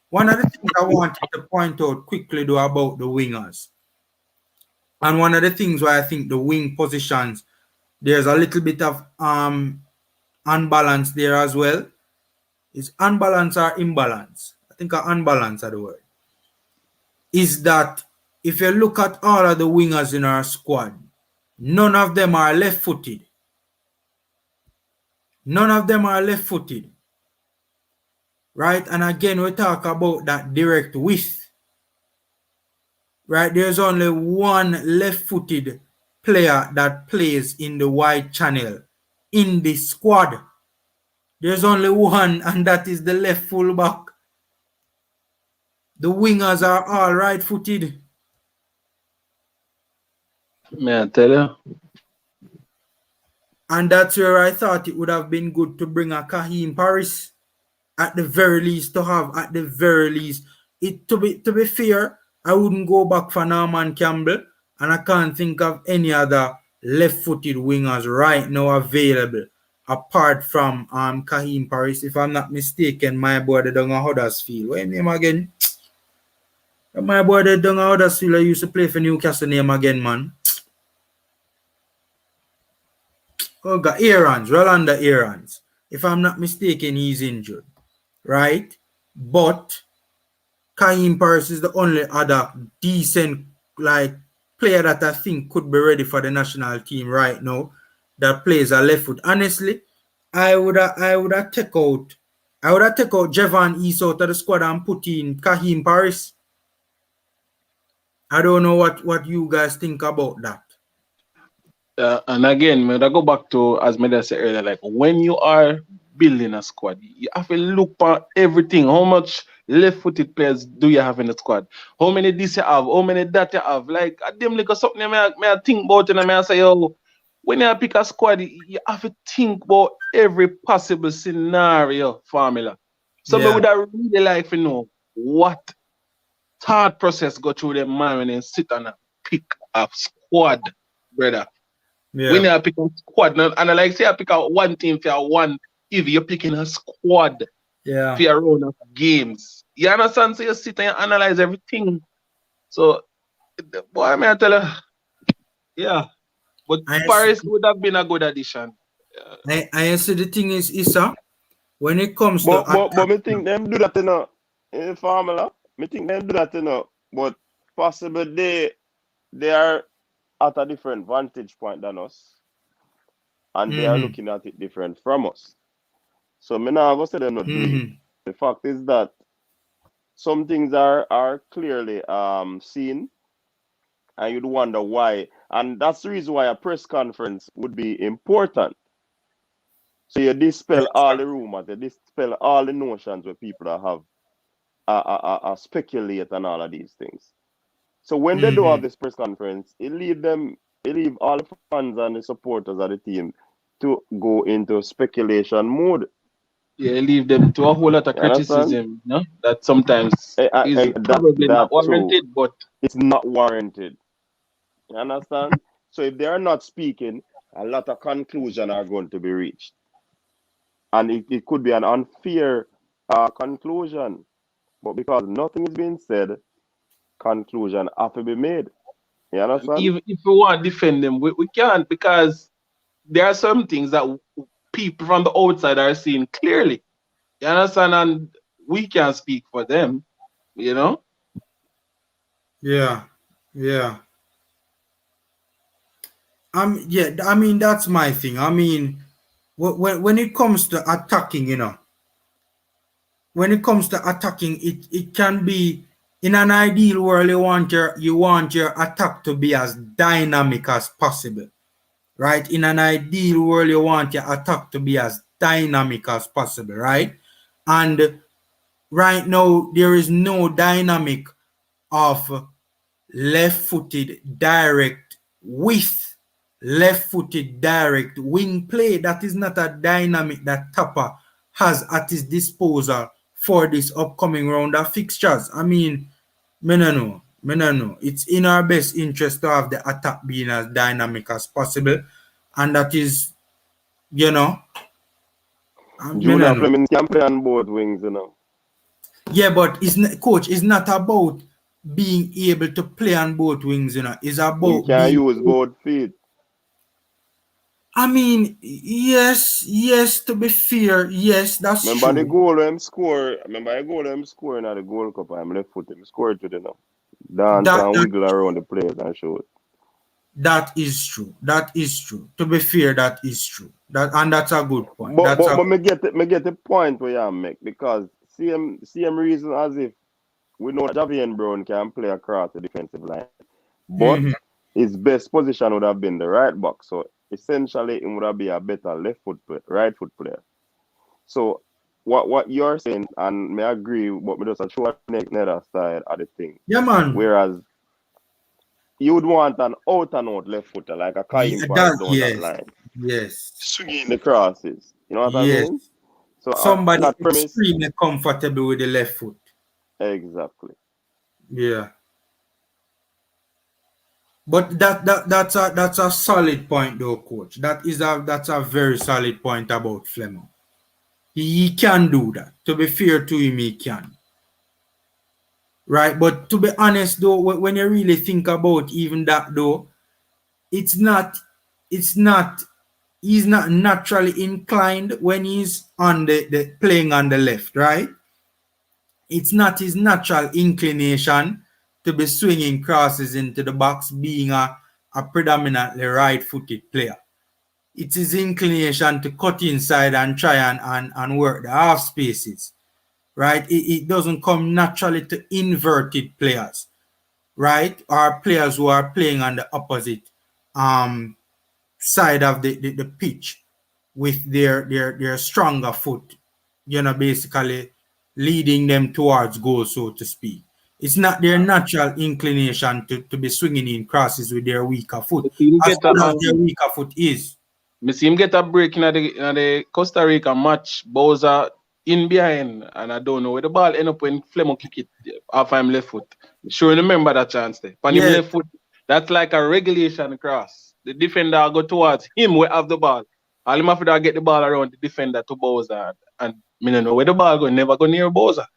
One of the things I wanted to point out quickly though about the wingers, and one of the things why I think the wing positions, there's a little bit of unbalance there as well. Is unbalance or imbalance? I think unbalance are the word. Is that if you look at all of the wingers in our squad, none of them are left-footed. Right? And again, we talk about that direct width. Right? There's only one left-footed player that plays in the wide channel in the squad. There's only one, and that is the left fullback. The wingers are all right-footed. May I tell you? And that's where I thought it would have been good to bring a Kaheem Paris at the very least, to have at the very least. To be fair, I wouldn't go back for Norman Campbell, and I can't think of any other left-footed wingers right now available apart from Kaheem Paris. If I'm not mistaken, my boy they down at Huddersfield. What's his name again? My boy they down at Huddersfield, I used to play for Newcastle name again, man. Oh God, Rolanda Aarons. If I'm not mistaken, he's injured. Right? But Kaheem Paris is the only other decent player that I think could be ready for the national team right now that plays a left foot. Honestly, I would have take out Javon East out of the squad and put in Kaheem Paris. I don't know what you guys think about that. And again, I go back to, as I said earlier, like when you are building a squad, you have to look at everything. How much left-footed players do you have in the squad? How many this you have? How many that you have? Like, them like something I think about and I say, yo, when you pick a squad, you have to think about every possible scenario formula. So I would have really like to know what thought process go through their mind when they sit and pick a squad, brother. When you pick a squad, and I like say I pick out one team for one, if you're picking a squad for a round of games. You understand? So you sit and you analyze everything. So boy, I may tell you, yeah. But Paris would have been a good addition. I see the thing is, Issa, when it comes but, to but me think them do that in the formula. Me think them do that but possibly they are at a different vantage point than us. And they are looking at it different from us. So me now I say them not do it. The fact is that some things are clearly seen, and you'd wonder why. And that's the reason why a press conference would be important. So you dispel all the rumors, you dispel all the notions where people have speculate and all of these things. So when they do have this press conference, it leave all the fans and the supporters of the team to go into speculation mode. Yeah, leave them to a whole lot of criticism, that sometimes is probably not warranted, but it's not warranted. You understand? So if they are not speaking, a lot of conclusions are going to be reached. And it could be an unfair conclusion. But because nothing is being said, conclusion have to be made. You understand? If we want to defend them, we can't, because there are some things that people from the outside are seeing clearly. You understand? And we can't speak for them, you know? Yeah. I mean, that's my thing. I mean, when it comes to attacking, it can be, in an ideal world, you want your attack to be as dynamic as possible, right? In an ideal world, you want your attack to be as dynamic as possible, right? And right now, there is no dynamic of left-footed direct with left-footed direct wing play. That is not a dynamic that Tapper has at his disposal for this upcoming round of fixtures. I mean, me no know. It's in our best interest to have the attack being as dynamic as possible, and that is, Junior Fleming can play on both wings, Yeah, but coach, it's not about being able to play on both wings, It's about you can use both feet. I mean, yes, to be fair, yes, that's true. Remember the goal him score in the Gold Cup, I'm left foot him scored to dance and wiggle around the players and show it. That is true. To be fair, that is true. And that's a good point. But me get the point where you make, because same reason as if we know Javian Brown can play across the defensive line, but his best position would have been the right back. So essentially, he would have been a better right foot player. So what you're saying, and me agree, but me just a show another side of the thing. Yeah, man. Whereas you would want an out and out left footer like a Kaim down that line. Yes. Swinging the crosses. You know what I mean? So somebody extremely comfortable with the left foot. Exactly. Yeah. But that's a solid point though, coach. That's a very solid point about Fleming. He can do that. To be fair to him, he can. Right? But to be honest though, when you really think about even that though, he's not naturally inclined when he's on the playing on the left, right? It's not his natural inclination to be swinging crosses into the box, being a predominantly right-footed player. It's his inclination to cut inside and try and work the half spaces, right? It doesn't come naturally to inverted players, right? Or players who are playing on the opposite side of the pitch with their stronger foot, basically leading them towards goal, so to speak. It's not their natural inclination to be swinging in crosses with their weaker foot, as good as their weaker foot is. Me see him get a break in the Costa Rica match. Bowser in behind, and I don't know where the ball end up when Flemo kick it off him left foot. Sure, remember that chance there. On him left foot, that's like a regulation cross. The defender go towards him where have the ball. All him have to get the ball around the defender to Bowser, and me don't know where the ball go. Never go near Bowser.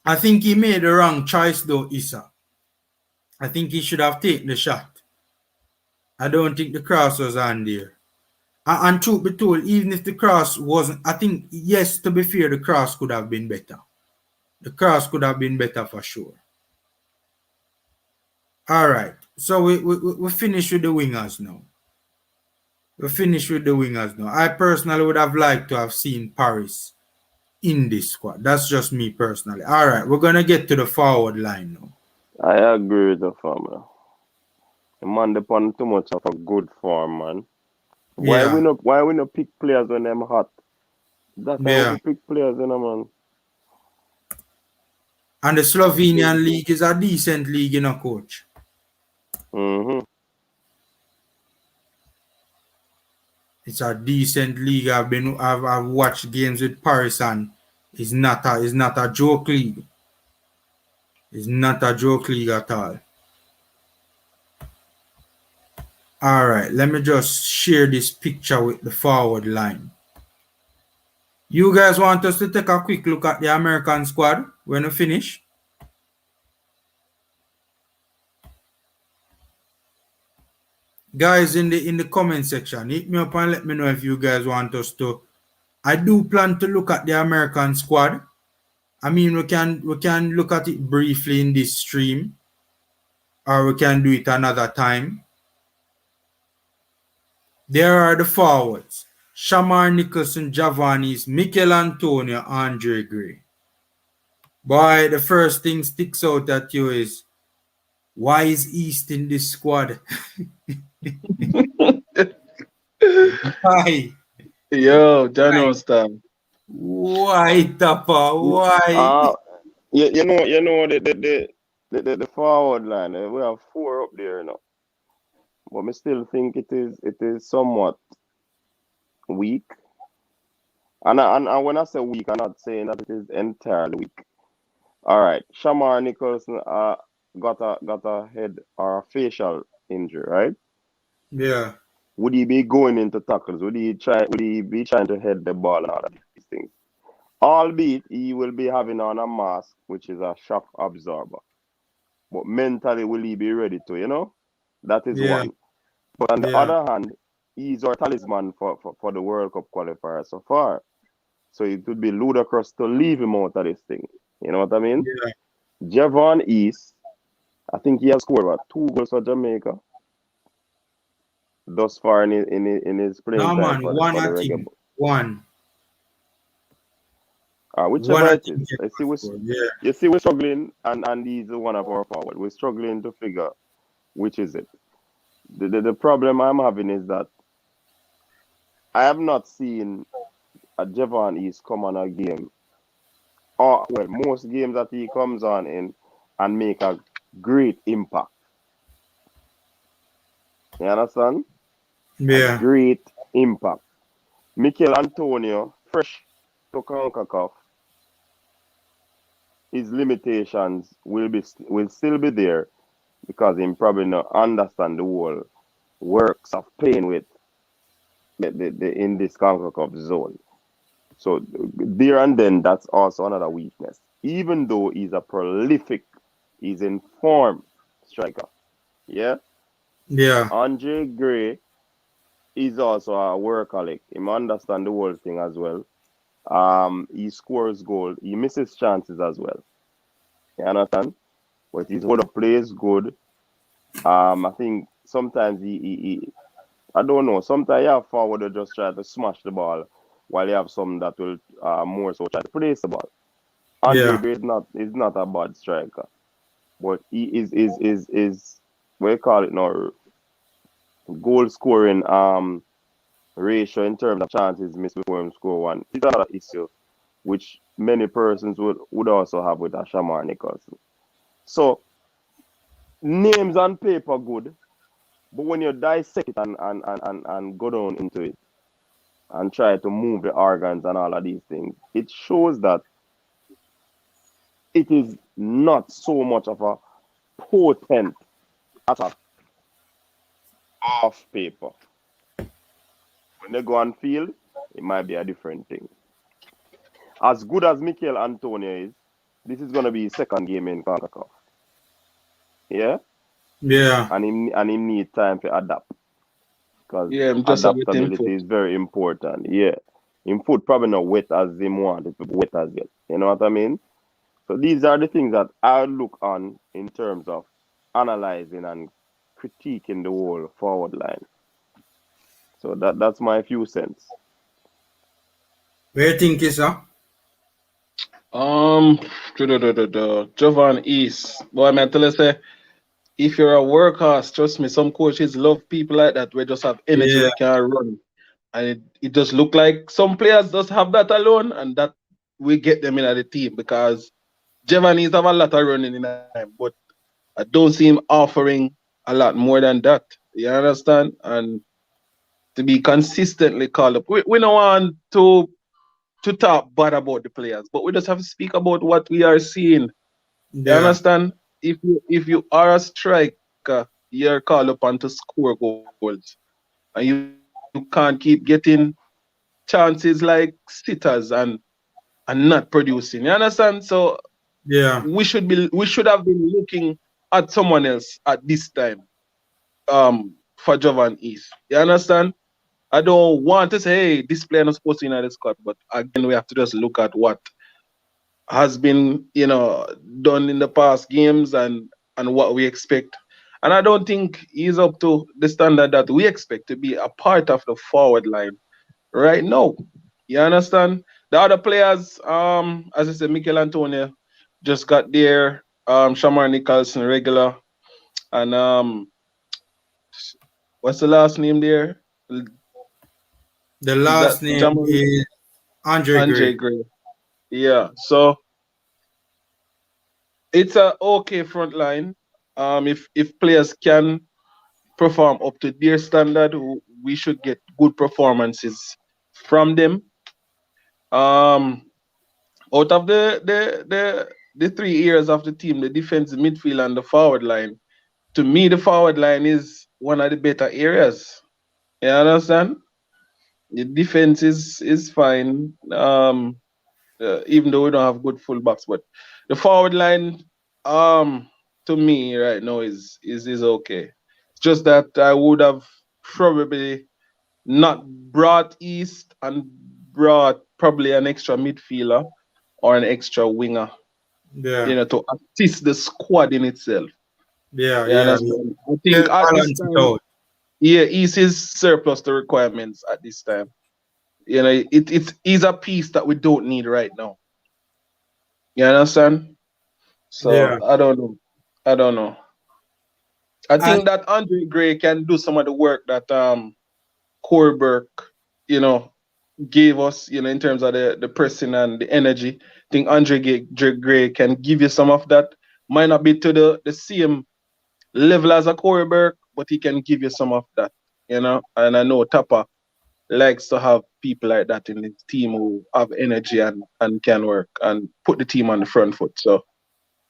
I think he made the wrong choice though, Issa. I think he should have taken the shot. I don't think the cross was on there. And truth be told, even if the cross wasn't, I think, yes, to be fair, the cross could have been better. The cross could have been better for sure. All right. So we finished with the wingers now. We're finished with the wingers now. I personally would have liked to have seen Paris in this squad. That's just me personally. All right. We're going to get to the forward line now. I agree with the formula. The man depend too much of a good form, man. Why we not pick players when them hot? That's how we pick players, man. And the Slovenian league is a decent league, coach. Mm-hmm. It's a decent league. I've watched games with Paris, and it's not a joke league. It's not a joke league at all. All right, let me just share this picture with the forward line. You guys want us to take a quick look at the American squad when we finish? Guys, in the comment section, hit me up and let me know if you guys want us to. I do plan to look at the American squad. I mean, we can look at it briefly in this stream, or we can do it another time. There are the forwards: Shamar Nicholson, Javanis, Mikel Antonio, Andre Gray. Boy, the first thing sticks out at you is, why is East in this squad? Why? Yo, Daniel Star. Why, Tapa? Why? You know the forward line. We have 4 up there now, but I still think it is somewhat weak. And when I say weak, I'm not saying that it is entirely weak. All right, Shamar Nicholson got a head or a facial injury, right? Yeah. Would he be going into tackles? Would he be trying to head the ball and all of these things? Albeit he will be having on a mask, which is a shock absorber. But mentally, will he be ready to, That is one. But on the other hand, he's our talisman for the World Cup qualifier so far. So it would be ludicrous to leave him out of this thing. You know what I mean? Yeah. Javon East, I think he has scored about 2 goals for Jamaica thus far in his playing time for the Reggae Boyz. One. Whichever it is. You see, we're struggling, and he's one of our forward. We're struggling to figure which is it. The problem I'm having is that I have not seen a Javon East come on a game, or most games that he comes on in and make a great impact. You understand? Yeah. A great impact. Mikel Antonio, fresh to CONCACAF, his limitations will still be there because he probably not understand the whole works of playing with the in this CONCACAF zone. So there and then, that's also another weakness. Even though he's a prolific, he's informed striker. Yeah? Yeah. Andre Gray is also a workaholic. He understand the whole thing as well. He scores goal. He misses chances as well. You understand? But his whole play is good. I think sometimes he I don't know. Sometimes you have forward to just try to smash the ball, while you have some that will more so try to place the ball. Andre Gray is not a bad striker, but he is what you call it now, goal scoring ratio in terms of chances missed before him score one is another issue, which many persons would also have with Shamar Nicholson. So names on paper good, but when you dissect it and go down into it and try to move the organs and all of these things, it shows that it is not so much of a potent attack off paper. When they go on field, it might be a different thing. As good as Mikel Antonio is, this is going to be his second game in CONCACAF. Yeah? Yeah. And he need time to adapt. Because Yeah, I'm just a bit adaptability is very important. Yeah. Him foot probably not wet as him want it to be wet as yet. You know what I mean? So these are the things that I look on in terms of analyzing and critiquing the whole forward line. So that's my few cents. What do you think, sir? Jovan East. Boy, man, tell us say, if you're a workhorse, trust me, some coaches love people like that. We just have energy, Yeah. we can run. And it just look like some players just have that alone, and that we get them in at the team because Jovan East have a lot of running in time, but I don't see him offering a lot more than that. You understand? And to be consistently called up. We don't want to talk bad about the players, but we just have to speak about what we are seeing. You Yeah. understand? If you are a striker, you're called upon to score goals, and you can't keep getting chances like sitters and not producing. You understand? So Yeah. we should have been looking at someone else at this time. For Jovan East. You understand? I don't want to say, hey, this player not supposed to be in the squad, but again, we have to just look at what has been, done in the past games and what we expect. And I don't think he's up to the standard that we expect to be a part of the forward line right now. You understand? The other players, as I said, Mikel Antonio just got there, Shamar Nicholson regular, and what's the last name there? The Is that last name Jamal is Andre Andre Gray. Gray? Yeah. So it's a okay front line. If players can perform up to their standard, we should get good performances from them. Out of the 3 areas of the team, the defense, the midfield, and the forward line. To me, the forward line is one of the better areas. You understand? The defense is fine. Even though we don't have good fullbacks, but the forward line, to me right now is okay. It's just that I would have probably not brought East and brought probably an extra midfielder or an extra winger, Yeah. to assist the squad in itself. Yeah. You Yeah. Yeah. understand? I think Help at this balance it time, out. yeah, East is surplus the requirements at this time. It's a piece that we don't need right now. You understand? So Yeah. I don't know. I don't know. I And think that Andre Gray can do some of the work that Corey Burke, you know, gave us, in terms of the pressing and the energy. I think Gray can give you some of that. Might not be to the same level as a Corey Burke, but he can give you some of that, And I know Tapa likes to have people like that in his team who have energy and can work and put the team on the front foot. So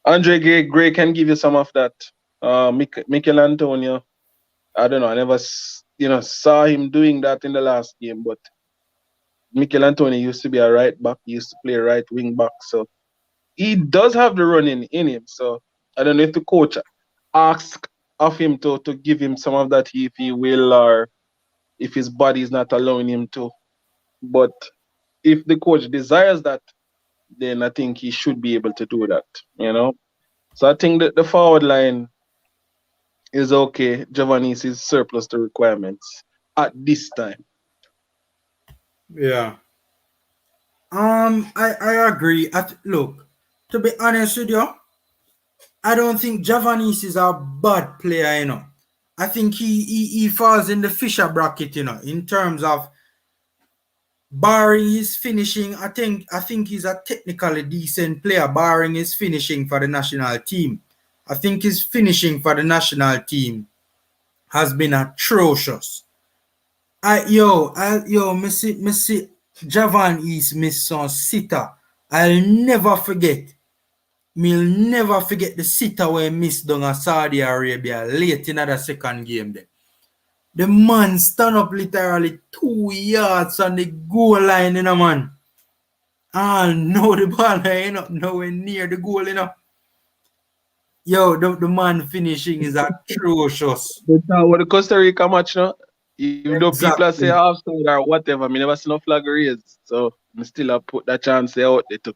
Andre Gray can give you some of that. Mikel Antonio, I don't know. I never, saw him doing that in the last game. But Mikel Antonio used to be a right back. He used to play right wing back. So he does have the running in him. So I don't know if the coach asks of him to give him some of that if he will, or if his body is not allowing him to. But if the coach desires that, then I think he should be able to do that. So I think that the forward line is okay. Giovanni's is surplus to requirements at this time. yeah. I agree. Look, to be honest with you, I don't think Javanis is a bad player, I think he falls in the Fisher bracket, you know, in terms of barring his finishing. I think he's a technically decent player, barring his finishing for the national team. I think his finishing for the national team has been atrocious. Me see Javan East miss some sitter. I'll never forget. Me'll never forget the sitter where missed down at Saudi Arabia late in the second game there. The man stand up literally 2 yards on the goal line, you know, man. And no, the ball ain't up nowhere near the goal, you know. Yo, the man finishing is atrocious. But what the Costa Rica match, no? Even though people are Exactly. say offside or whatever, I never see no flag raised. So I still have put that chance there out there to.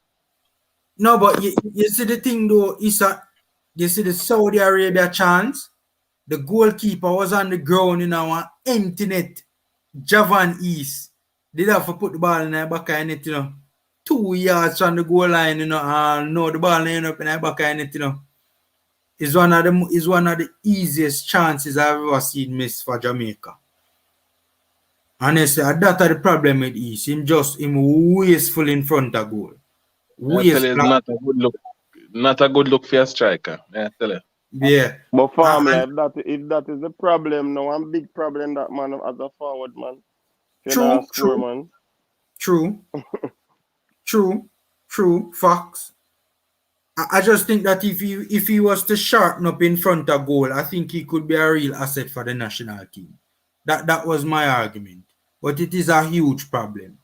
No, but you see the thing though, you see the Saudi Arabia chance, the goalkeeper was on the ground, you know, and empty net. Javan East did have to put the ball in the back of net, you know. 2 yards from the goal line, you know, and no, the ball ain't up in the back of net, you know. It's one of the easiest chances I've ever seen missed for Jamaica. Honestly, that's the problem with East. Him wasteful in front of goal. I tell you, it's not a good look. Not a good look for a striker. I tell you. Yeah. But Formula, if that is the problem, now one big problem that man as a forward man. True. Man. True. Facts. I just think that if he was to sharpen up in front of goal, I think he could be a real asset for the national team. That was my argument. But it is a huge problem.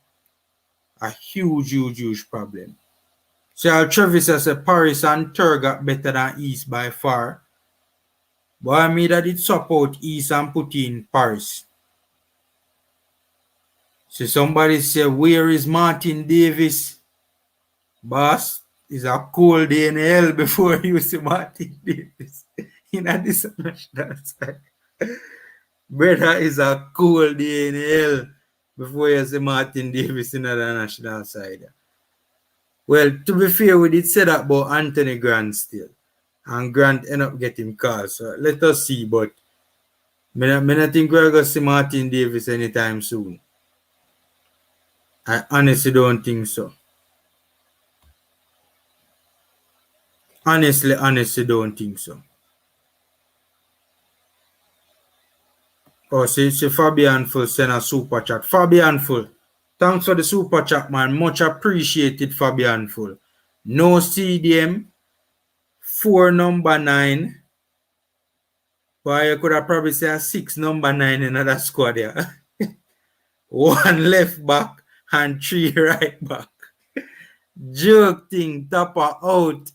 A huge problem. So Travis says Paris and Tur got better than East by far. But I mean that it support East and put in Paris. So somebody say, where is Martin Davis? Boss, it's a cold day in hell before you see Martin Davis in this national side. Brother, it's a cold day in hell before you see Martin Davis in the national side. Well, to be fair, we did say that about Anthony Grant still. And Grant ended up getting called. So let us see. But I don't think we're going to see Martin Davis anytime soon. I honestly don't think so. Honestly don't think so. Oh, see Fabian Full send a super chat. Fabian Full, thanks for the super chat, man. Much appreciated, Fabian Full. No CDM, 4 number 9. But you could have probably said a 6 number 9 in another squad there. 1 left back and 3 right back. Joke thing, topper out.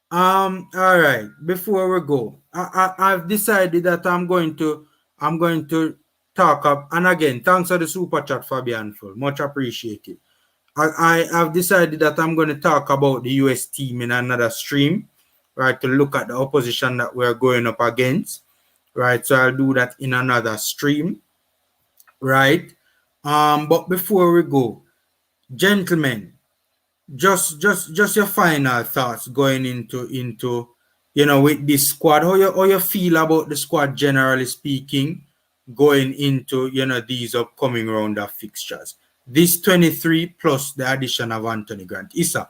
All right. Before we go, I've decided that I'm going to talk up. And again, thanks for the super chat, Fabian Full. Much appreciated. I have decided that I'm going to talk about the US team in another stream, right? To look at the opposition that we're going up against, right? So I'll do that in another stream, right? But before we go, gentlemen, just your final thoughts going into with this squad. How you feel about the squad generally speaking, going into these upcoming round of fixtures? This 23 plus the addition of Anthony Grant. Issa.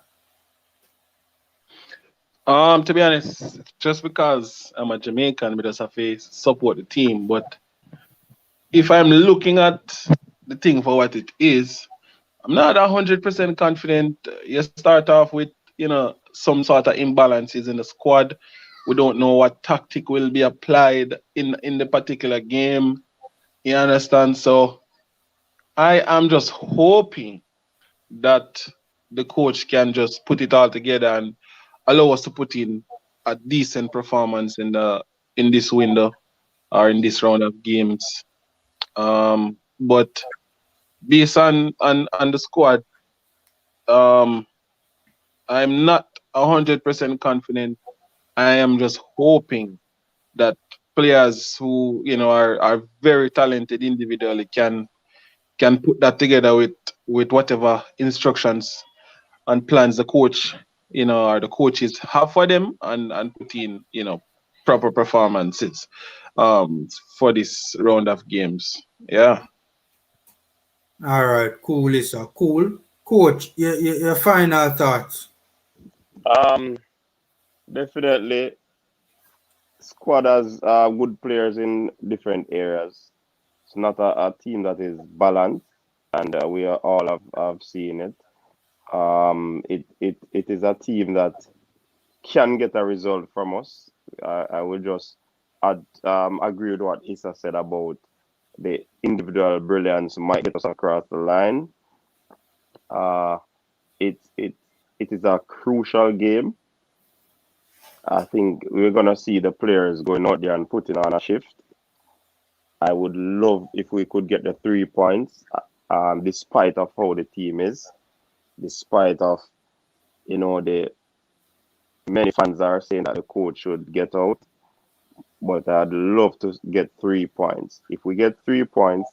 To be honest, just because I'm a Jamaican, we just have to support the team. But if I'm looking at the thing for what it is, I'm not 100% confident. You start off with, some sort of imbalances in the squad. We don't know what tactic will be applied in the particular game. You understand? So I am just hoping that the coach can just put it all together and allow us to put in a decent performance in this window or in this round of games. But based on the squad, I'm not 100% confident. I am just hoping that players who are very talented individually can put that together with whatever instructions and plans the coach or the coaches have for them and put in proper performances for this round of games. Yeah. All right, cool, Issa. Cool. Coach, your final thoughts. Definitely, squad has good players in different areas. It's not a team that is balanced, and we are all have seen it. It is a team that can get a result from us. I will just agree with what Issa said about the individual brilliance might get us across the line. Uh, it is a crucial game. I think we're gonna see the players going out there and putting on a shift. I would love if we could get the 3 points, despite of how the team is, despite of the many fans are saying that the coach should get out, but I'd love to get 3 points. If we get 3 points,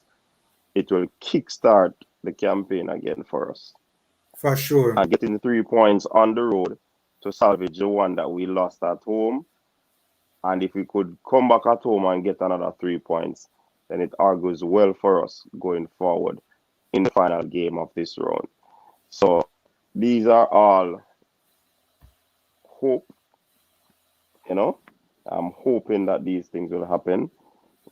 it will kickstart the campaign again for us. For sure. And getting 3 points on the road to salvage the one that we lost at home. And if we could come back at home and get another 3 points, then it argues well for us going forward in the final game of this round. So these are all hope. I'm hoping that these things will happen.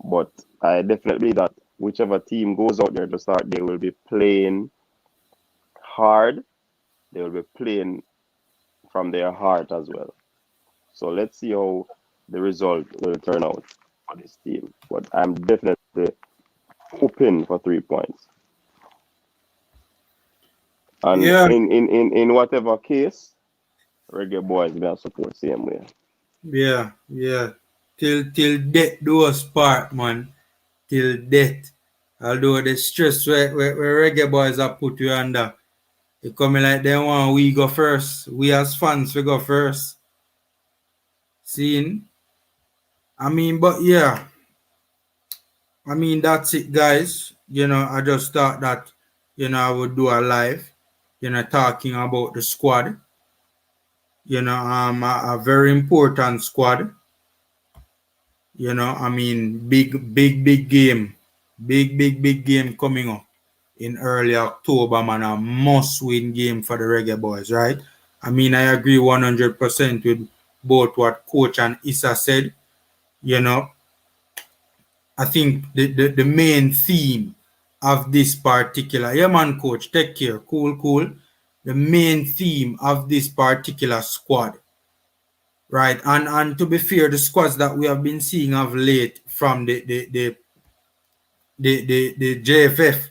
But I definitely believe that whichever team goes out there to start, they will be playing hard. They will be playing from their heart as well. So let's see how the result will turn out for this team. But I'm definitely hoping for 3 points. And in whatever case, Reggae Boyz will support same way. Yeah. Till death do us part, man. Till death. Although the stress where Reggae Boyz are put you under, it coming like they want we go first. We as fans we go first. Seeing? But yeah. That's it, guys. I just thought that, I would do a live, talking about the squad. A very important squad. Big game. Big game coming up in early October, man. A must-win game for the Reggae Boyz, right? I agree 100% with both what Coach and Issa said. I think the main theme of this particular, yeah man, Coach, take care, cool. The main theme of this particular squad, right? And to be fair, the squads that we have been seeing of late from the JFF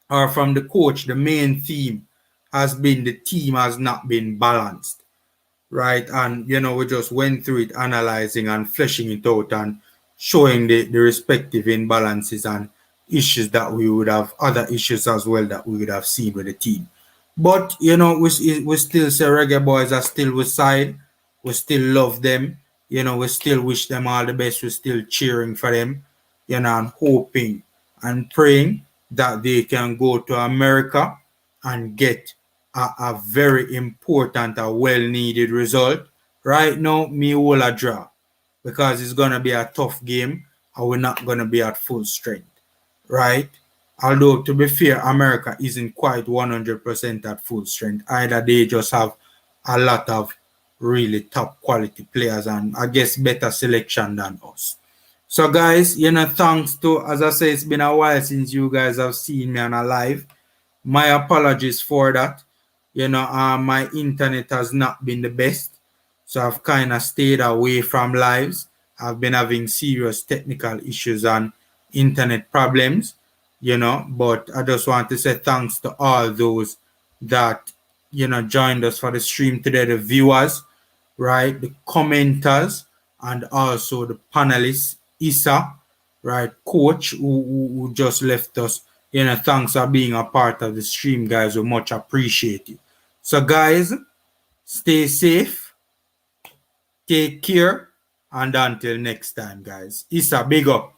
or from the coach, the main theme has been the team has not been balanced, right? And we just went through it, analyzing and fleshing it out and showing the respective imbalances and issues that we would have, other issues as well that we would have seen with the team. But we still say Reggae Boyz are still with side. We still love them. We still wish them all the best. We're still cheering for them, and hoping and praying that they can go to America and get a very important, a well-needed result. Right now, me will a draw because it's gonna be a tough game and we're not gonna be at full strength, right? Although to be fair, America isn't quite 100% at full strength. Either they just have a lot of really top quality players and I guess better selection than us. So guys, thanks to, as I say, it's been a while since you guys have seen me on a live. My apologies for that. My internet has not been the best. So I've kind of stayed away from lives. I've been having serious technical issues and internet problems, but I just want to say thanks to all those that, joined us for the stream today, the viewers, right, the commenters, and also the panelists, Issa, right, Coach, who just left us. Thanks for being a part of the stream, guys. We much appreciate it. So, guys, stay safe, take care, and until next time, guys. Issa, big up.